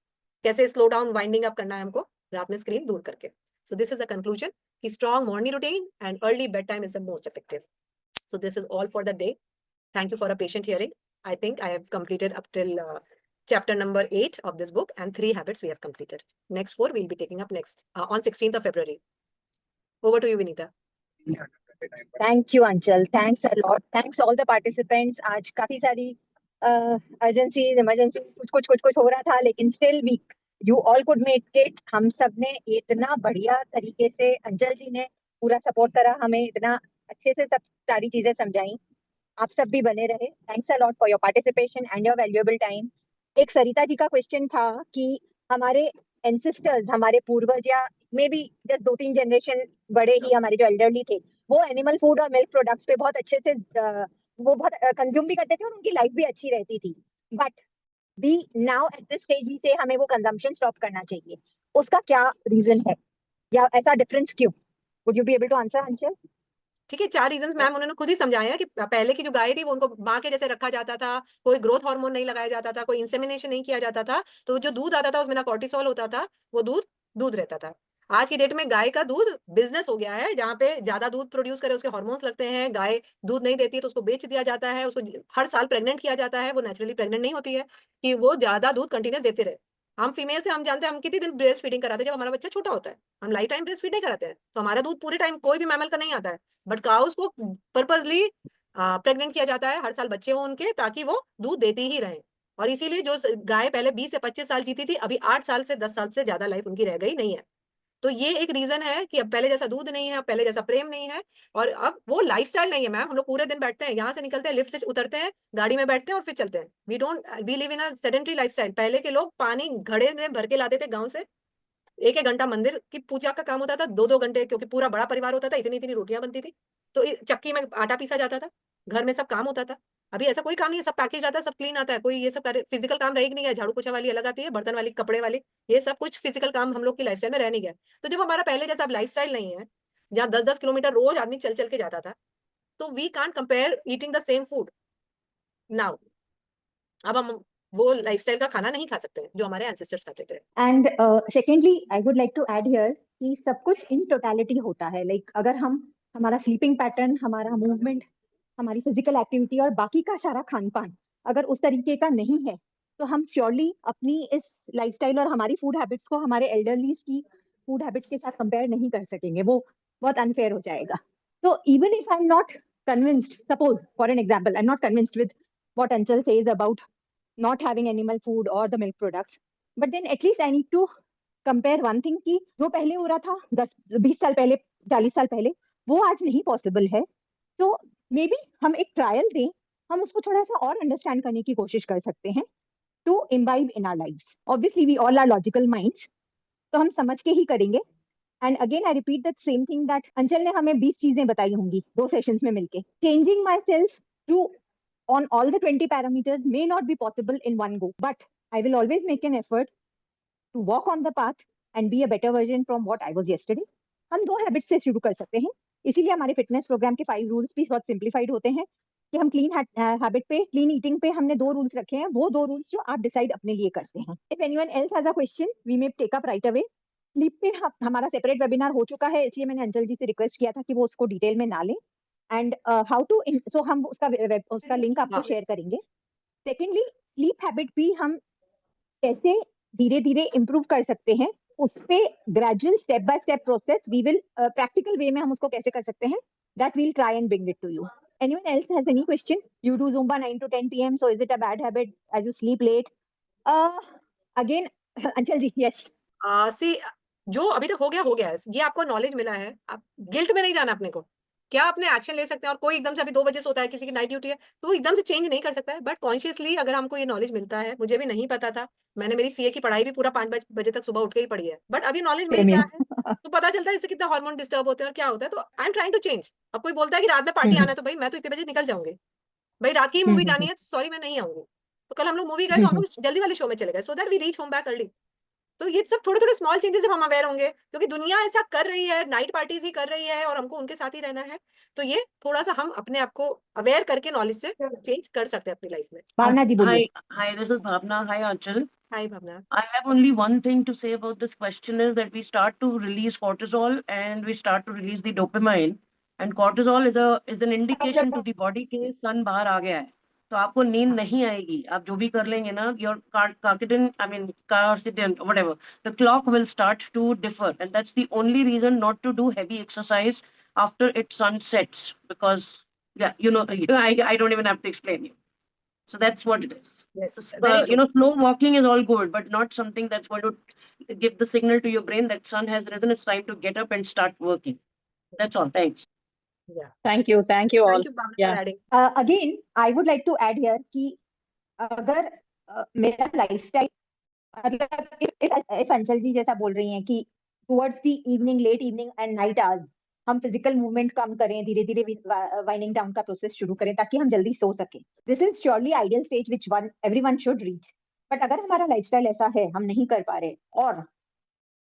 कैसे स्लो डाउन वाइंडिंग अप करना है हमको रात में स्क्रीन दूर करके। So this is a conclusion कि strong morning routine and early bedtime is the most effective. So this is all for the day. Thank you for a patient hearing. I think I have completed up till chapter number 8 of this book, and 3 habits we have completed. Next 4 we'll be taking up next on 16th of February. Over to you, Vinita. Thank you Anchal, thanks a lot, thanks all the participants. आज काफी सारी अर्जेंसीज इमरजेंसी कुछ हो रहा था, लेकिन still we you all could make it. हम सब ने इतना बढ़िया तरीके से, अंचल जी ने पूरा सपोर्ट करा, हमें इतना अच्छे से सब सारी चीजें समझाई. आप सब भी बने रहे. Thanks a lot for your participation and your valuable time. एक सरिता जी का क्वेश्चन था कि हमारे एंसेस्टर्स, हमारे पूर्वज, या मे बी जस्ट 2-3 जनरेशन बड़े ही हमारे जो एल्डरली थे, वो एनिमल फूड और मिल्क प्रोडक्ट्स पे बहुत अच्छे से वो बहुत कंज्यूम भी करते थे और उनकी लाइफ भी अच्छी रहती थी. But we now at this stage we से हमें वो कंजम्पशन स्टॉप करना चाहिए. उसका क्या रीजन है, या ऐसा डिफरेंस क्यों? Would you be able to answer Anchal? ठीक है, 4 रीजंस मैम उन्होंने खुद ही समझाया है कि पहले की जो गाय थी वो उनको माँ के जैसे रखा जाता था, कोई ग्रोथ हार्मोन नहीं लगाया जाता था, कोई इंसेमिनेशन नहीं किया जाता था, तो जो दूध आता था उसमें ना कॉर्टिसोल होता था, वो दूध दूध रहता था. आज की डेट में गाय का दूध बिजनेस हो गया है, जहाँ पे ज्यादा दूध प्रोड्यूस करे उसके हार्मोन्स लगते हैं, गाय दूध नहीं देती है तो उसको बेच दिया जाता है, उसको हर साल प्रेग्नेंट किया जाता है, वो नेचुरली प्रेग्नेंट नहीं होती है कि वो ज्यादा दूध कंटिन्यूस देते रहे. हम फीमेल से हम जानते हैं हम कितनी दिन ब्रेस्ट फीडिंग कराते हैं, जब हमारा बच्चा छोटा होता है हम लाइफ टाइम ब्रेस्ट फीड नहीं कराते हैं, तो हमारा दूध पूरे टाइम कोई भी मैमल का नहीं आता है. बट काउस को पर्पजली प्रेग्नेंट किया जाता है, हर साल बच्चे हो उनके, ताकि वो दूध देती ही रहे. और इसीलिए जो गाय पहले 20 से 25 साल जीती थी, अभी 8 साल से 10 साल से ज्यादा लाइफ उनकी रह गई नहीं है. तो ये एक रीजन है कि अब पहले जैसा दूध नहीं है, अब पहले जैसा प्रेम नहीं है, और अब वो लाइफस्टाइल नहीं है मैम. हम लोग पूरे दिन बैठते हैं, यहाँ से निकलते हैं, लिफ्ट से उतरते हैं, गाड़ी में बैठते हैं और फिर चलते हैं. We live in a sedentary lifestyle. पहले के लोग पानी घड़े में भर के लाते थे गाँव से, 1-1 घंटा मंदिर की पूजा का काम होता था, 2-2 घंटे, क्योंकि पूरा बड़ा परिवार होता था, इतनी इतनी रोटियां बनती थी, तो चक्की में आटा पीसा जाता था, घर में सब काम होता था. अभी ऐसा कोई काम नहीं है, सब पैकेज आता है, सब क्लीन आता है, कोई ये सब फिजिकल काम रह ही नहीं गया. झाड़ू पोछा वाली अलग आती है, बर्तन वाली, कपड़े वाली, ये सब कुछ फिजिकल काम हम लोग की लाइफस्टाइल में रह नहीं गया. तो जब हमारा पहले जैसा लाइफस्टाइल नहीं है, जहाँ 10-10 किलोमीटर रोज आदमी चल चल के जाता था, तो we can't compare eating the same food now. अब हम वो लाइफस्टाइल का खाना नहीं खा सकते हैं जो हमारे एंसेस्टर्स खाते थे. And secondly I would like to add here कि सब कुछ इन टोटलिटी होता है. लाइक अगर हम हमारा स्लीपिंग पैटर्न, हमारा मूवमेंट, हमारी फिजिकल एक्टिविटी और बाकी का सारा खान पान अगर उस तरीके का नहीं है, तो हम श्योरली अपनी इस लाइफस्टाइल और हमारी फूड हैबिट्स को हमारे एल्डरलीज की फूड हैबिट्स के साथ कंपेयर नहीं कर सकेंगे. वो बहुत अनफेयर हो जाएगा. तो even if I am not convinced, suppose for an example, I am not convinced with what Anchal says about not having animal food or the milk products, but then at least I need to compare one thing कि जो पहले हो रहा था 10-20 साल पहले, 40 साल पहले, वो आज नहीं पॉसिबल है. तो मे बी हम एक ट्रायल दें, हम उसको थोड़ा सा और अंडरस्टैंड करने की कोशिश कर सकते हैं to imbibe in our lives. Obviously we all are logical minds, तो हम समझ के ही करेंगे. And again I repeat that same thing that Anchal ने हमें 20 चीजें बताई होंगी 2 सेशंस में मिलके. Changing myself to on all the 20 parameters may not be possible in one go, but I will always make an effort to walk on the path and be a better version from what I was yesterday. हम 2 हैबिट्स से शुरू कर सकते हैं. इसीलिए हमारे फिटनेस प्रोग्राम के 5 रूल्स भी बहुत सिंप्लीफाइड होते हैं कि हम क्लीन हैबिट पे, क्लीन ईटिंग पे हमने 2 रूल्स रखे हैं. वो 2 रूल्स जो आप डिसाइड अपने लिए करते हैं. If anyone else has a question we may take up right away. Sleep पे हमारा सेपरेट वेबिनार हो चुका है, इसलिए मैंने अंचल जी से रिक्वेस्ट किया था कि वो उसको डिटेल में ना लें. एंड हाउ टू, सो हम उसका लिंक आपको शेयर करेंगे. सेकेंडली, स्लीप हैबिट भी हम कैसे धीरे धीरे इम्प्रूव कर सकते हैं, उस पे gradual step by step process we will practical way में हम उसको कैसे कर सकते हैं, that we'll try and bring it to you. Anyone else has any question? You do Zumba 9 to 10 p.m. So is it a bad habit as you sleep late? Again, Anchal ji, yes. सी, जो अभी तक हो गया है, ये आपको नॉलेज मिला है, आप गिल्ट में नहीं जाना अपने को. क्या अपने एक्शन ले सकते हैं, और कोई एकदम से अभी 2 बजे सोता है, किसी की नाइट ड्यूटी है, तो वो एकदम से चेंज नहीं कर सकता है. बट कॉन्शियसली अगर हमको ये नॉलेज मिलता है, मुझे भी नहीं पता था, मैंने मेरी सीए की पढ़ाई भी पूरा 5 बजे तक सुबह उठ के ही पढ़ी है, बट अभी नॉलेज मिल गया है, तो पता चलता है इससे कितना हार्मोन डिस्टर्ब होते हैं और क्या होता है. तो I am trying to change. अब कोई बोलता है कि रात में पार्टी आना है, तो भाई मैं तो इतने बजे निकल जाऊंगी, भाई रात की मूवी जानी है, तो सॉरी मैं नहीं आऊंगी. तो कल हम लोग मूवी गए, तो हम लोग जल्दी वाले शो में चले गए, so that we reach home back early. तो ये सब थोड़े थोड़े स्मॉल चेंजेस जब हम अवेयर होंगे, क्योंकि दुनिया ऐसा कर रही है, नाइट पार्टीज ही कर रही है और हमको उनके साथ ही रहना है, तो ये थोड़ा सा हम अपने आप को अवेयर करके नॉलेज से चेंज कर सकते हैं अपनी लाइफ में। भावना जी बोलिए। Hi, this is Bhavna. Hi, Anchal. Hi Bhavna. I have only one thing to say about this question is that we start to release cortisol and we start to release the dopamine. And cortisol is an indication to the body कि sun बाहर आ गया है. तो आपको नींद नहीं आएगी. आप जो भी कर लेंगे ना, your circadian, whatever, the clock will start to differ. And that's the only reason not to do heavy exercise after sun sets. Because, yeah, I don't even have to explain you. So that's what it is. Yes, very true. Slow walking is all good, but not something that's going to give the signal to your brain that sun has risen. It's time to get up and start working. That's all. Thanks. Yeah. Thank you all. Thank you, Bhavna, Yeah. for adding. Again, I would like to add here कि अगर मेरा लाइफस्टाइल मतलब if अंचल जी जैसा बोल रही हैं कि towards the evening, late evening and night hours हम फिजिकल मूवमेंट कम करें, धीरे धीरे वाइंडिंग डाउन का प्रोसेस शुरू करें ताकि हम जल्दी सो सके. This is surely ideal stage which everyone should reach. But अगर हमारा लाइफस्टाइल ऐसा है हम नहीं कर पा रहे और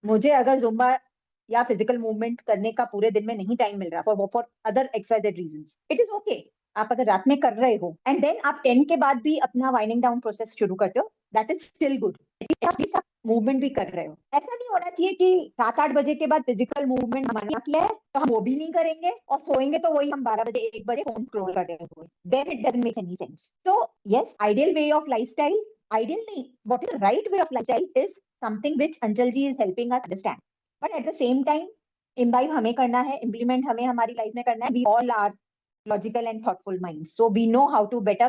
मुझे अगर जुम्बा या फिजिकल मूवमेंट करने का पूरे दिन में नहीं टाइम मिल रहा for other XYZ reasons, it is okay. आप अगर रात में कर रहे हो एंड देन आप 10 के बाद भी अपना वाइंडिंग डाउन प्रोसेस शुरू करते हो, that is still good. Movement भी कर रहे हो. ऐसा नहीं होना चाहिए कि 7-8 बजे के बाद फिजिकल मूवमेंट मना किया है तो हम वो भी नहीं करेंगे और सोएंगे तो वही हम 12 बजे 1 बजे फोन स्क्रॉल कर रहे हुए. Then it doesn't make any sense. So yes, ideal way of lifestyle, ideal नहीं, what is right way of lifestyle is something which Anchal ji is helping us understand. But at the same time imbibe हमें करना है, इम्प्लीमेंट हमें हमारी लाइफ में करना है. We all are logical and thoughtful minds, so we know how to better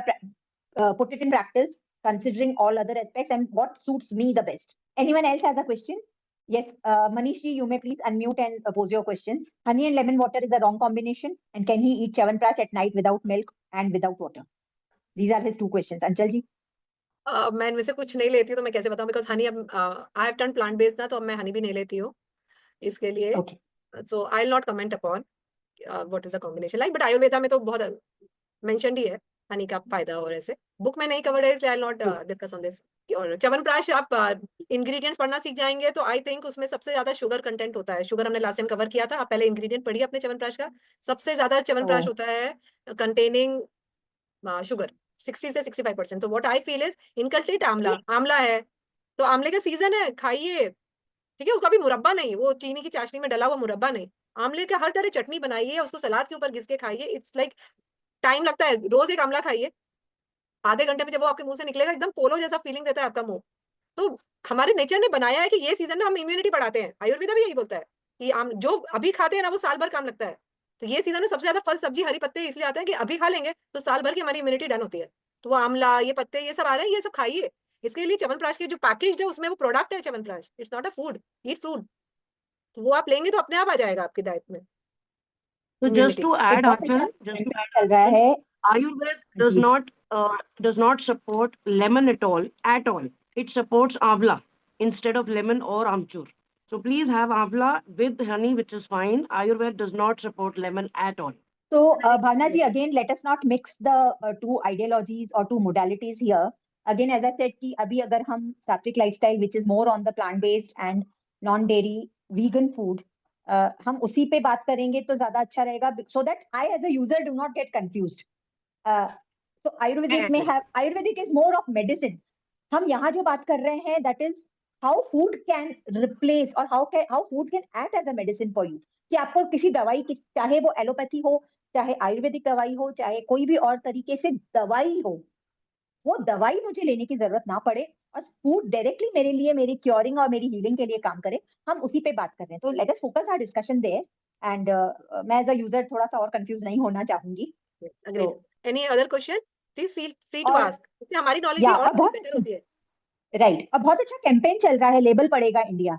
put it in practice considering all other aspects and what suits me the best. Anyone else has a question? Yes, Manish ji, you may please unmute and pose your questions. Honey and lemon water is a wrong combination, and can he eat Chyawanprash at night without milk and without water? These are his two questions. Anchal ji. मैं इनमें से कुछ नहीं लेती तो मैं कैसे बताऊं, बिकॉज हनी अब I have turn plant based ना, तो अब मैं हनी भी नहीं लेती हूँ इसके लिए. Okay. So I will not comment upon what is the combination like. But Ayurveda में तो बहुत मेंशनड ही है हनी का फायदा, और ऐसे बुक में नहीं कवर्ड है, इसलिए I will not discuss on this. और च्यवनप्राश आप इंग्रेडिएंट्स पढ़ना सीख जाएंगे तो आई थिंक उसमें सबसे ज्यादा शुगर कंटेंट होता है. शुगर हमने लास्ट टाइम कवर किया था, आप पहले इंग्रेडिएंट पढ़िए अपने च्यवनप्राश का. सबसे ज्यादा च्यवनप्राश Oh. होता है कंटेनिंग शुगर 60 से 65%. तो व्हाट आई फील इज इनकल्टेट आंवला. आंवला है तो आंवले का सीजन है, खाइए. ठीक है, उसका भी मुरब्बा नहीं, वो चीनी की चाशनी में डला हुआ मुरब्बा नहीं. आंवले का हर तरह चटनी बनाइए, उसको सलाद के ऊपर घिस के खाइए. इट्स लाइक टाइम लगता है, रोज एक आंवला खाइए, आधे घंटे में जब वो आपके मुंह से निकलेगा एकदम पोलो जैसा फीलिंग देता है आपका मुंह. तो हमारे नेचर ने बनाया है कि ये सीजन में हम इम्यूनिटी बढ़ाते हैं. आयुर्वेदा भी यही बोलता है कि जो अभी खाते हैं ना वो साल भर काम लगता है. तो ये सीजन में सबसे ज्यादा फल सब्जी हरी पत्ते इसलिए आते हैं कि अभी खा लेंगे तो साल भर की हमारी इम्यूनिटी डन होती है. तो वो आंवला, ये पत्ते, ये सब आ रहे हैं, ये सब खाइए. इसके लिए च्यवनप्राश के जो पैकेज है उसमें वो प्रोडक्ट है chyawanprash. It's not a food, eat fruit. तो वो आप लेंगे तो अपने आप आ जाएगा आपकी डाइट में. So just Immunity. to add, बहुत Anchal, अच्छा just to add, चल रहा है. Ayurveda does ji. not support lemon at all. It supports avla instead of lemon or amchur. So please have avla with honey, which is fine. Ayurveda does not support lemon at all. So, Bhavna ji, again, let us not mix the two ideologies or two modalities here. Again, as I said, कि अभी अगर हम sattvic lifestyle, which is more on the plant-based and non-dairy vegan food, हम उसी पे बात करेंगे तो ज्यादा अच्छा रहेगा, so that I as a user do not get confused. So Ayurvedic is more of medicine. हम यहाँ जो बात कर रहे हैं, that is how food can replace or how food can act as a medicine for you. कि आपको किसी दवाई की, चाहे वो एलोपैथी हो, चाहे आयुर्वेदिक दवाई हो, चाहे कोई भी और तरीके से दवाई हो, वो दवाई मुझे लेने की जरूरत ना पड़े और फूड डायरेक्टली मेरे लिए, मेरी क्योरिंग और मेरी हीलिंग के लिए काम करे. हम उसी पे बात कर रहे हैं. तो let us focus our discussion there. And मैं एज अ यूजर थोड़ा सा और कंफ्यूज नहीं होना चाहूंगी. Agreed. Any other question? Please feel free to और ask. इससे हमारी नॉलेज भी या और बहुत बेटर होती है. राइट. और बहुत अच्छा कैंपेन चल रहा है, लेबल पड़ेगा इंडिया.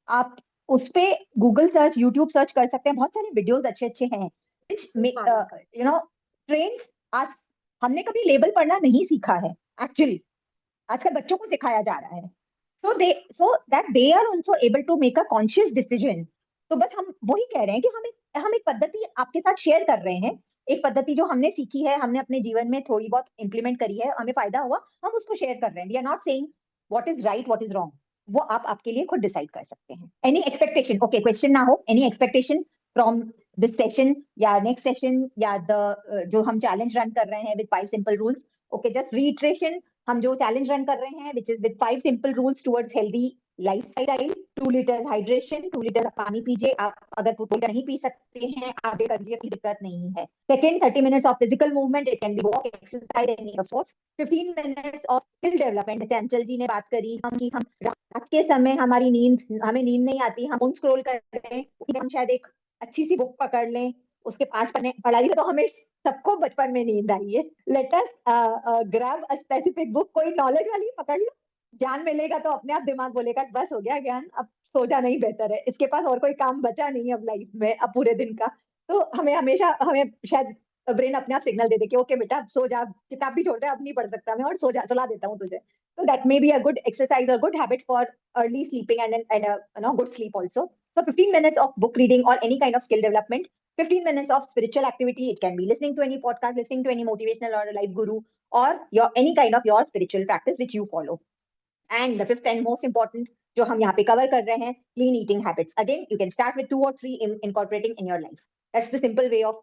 आप उस पे गूगल सर्च, यूट्यूब सर्च कर सकते हैं. बहुत सारे वीडियोस अच्छे अच्छे हैं यू नो ट्रेन्स. आज हमने कभी लेबल पढ़ना नहीं सीखा है एक्चुअली. आजकल बच्चों को सिखाया जा रहा है. so that they are also able to make a conscious decision. तो बस हम वही कह रहे हैं कि हम एक पद्धति आपके साथ शेयर कर रहे हैं. एक पद्धति जो हमने सीखी है, हमने अपने जीवन में थोड़ी बहुत इंप्लीमेंट करी है, हमें फायदा हुआ, हम उसको शेयर कर रहे हैं. We are not saying what is right, what is wrong. वो आप आपके लिए खुद डिसाइड कर सकते हैं. एनी एक्सपेक्टेशन, ओके, क्वेश्चन ना हो, any expectation from this session या नेक्स्ट सेशन या जो हम चैलेंज रन कर रहे हैं with 5 simple rules. Okay, just reiteration, हम जो चैलेंज रन कर रहे हैं which is with 5 simple rules towards healthy lifestyle. 2 litre hydration, 2 litre पानी पीजिए. आप अगर 2 लीटर नहीं पी सकते हैं, आधे करिए, कोई दिक्कत नहीं है. Second, 30 minutes of physical movement, it can be walk, exercise, any of sorts. 15 minutes of skill development, जैसे अंचल जी ने बात करी कि हम रात के समय हमारी हमें नींद नहीं आती, हम स्क्रॉल कर रहे हैं, हम शायद एक अच्छी सी बुक पकड़ लें, उसके 5 पन्ने पढ़ाई तो हमें सबको बचपन में नींद आई है. Let us grab a specific book, कोई नॉलेज वाली पकड़ लो. ज्ञान मिलेगा तो अपने आप दिमाग बोलेगा बस हो गया ज्ञान, अब सो जाना ही बेहतर है, इसके पास और कोई काम बचा नहीं है अब लाइफ में, अब पूरे दिन का. तो हमें शायद ब्रेन अपने आप सिग्नल दे दे कि ओके बेटा अब सो जा, किताब भी छोड़ दे, अब नहीं पढ़ सकता मैं, और सुला देता हूँ तुझे. So that may be a good exercise or good habit for early sleeping and a good sleep also. So 15 minutes of book reading or any kind of skill development, 15 minutes of spiritual activity. It can be listening to any podcast, listening to any motivational or a life guru, or any kind of your spiritual practice which you follow. And the fifth and most important, जो हम यहाँ पे cover कर रहे हैं, clean eating habits. Again, you can start with 2 or 3 incorporating in your life. That's the simple way of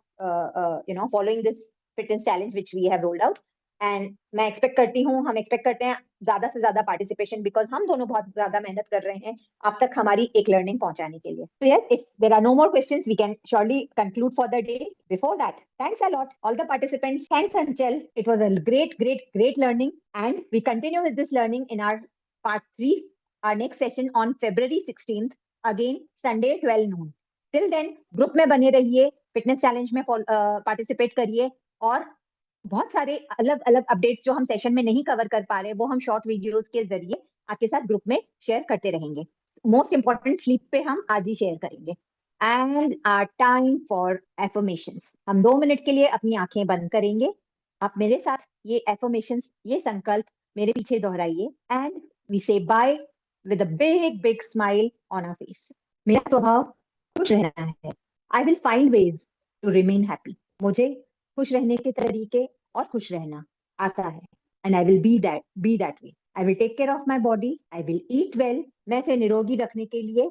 following this fitness challenge which we have rolled out. And मैं expect करती हूँ, हम expect करते हैं ज्यादा से ज्यादा participation, because हम दोनों बहुत ज्यादा मेहनत कर रहे हैं आप तक हमारी एक learning पहुंचाने के लिए. So yes, if there are no more questions, we can surely conclude for the day. Before that, thanks a lot, all the participants. Thanks, Anchal. It was a great learning, and we continue with this learning in our part 3, our next session on February 16th, again Sunday 12 noon. Till then, group में बने रहिए, फिटनेस चैलेंज में पार्टिसिपेट करिए, और बहुत सारे अलग अलग अपडेट्स जो हम सेशन में नहीं कवर कर पा रहे, वो हम शॉर्ट वीडियोस के जरिए आपके साथ ग्रुप में शेयर करते रहेंगे. मोस्ट इंपॉर्टेंट, स्लीप पे हम आज ही शेयर करेंगे. And our time for affirmations, हम 2 मिनट के लिए अपनी आंखें बंद करेंगे. आप मेरे साथ ये एफर्मेशंस, ये संकल्प मेरे पीछे दोहराइए. And we say bye with a big smile on our face. मेरा स्वभाव खुश रहना है. I will find ways to remain happy. मुझे खुश रहने के तरीके और खुश रहना आता है. And I will be that way. I will take care of my body. I will eat well. मैं इसे निरोगी रखने के लिए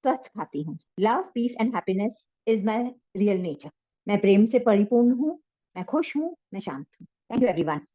स्वस्थ खाती हूँ. Love, peace and happiness is my real nature. मैं प्रेम से परिपूर्ण हूँ, मैं खुश हूँ, मैं शांत हूँ. Thank you everyone.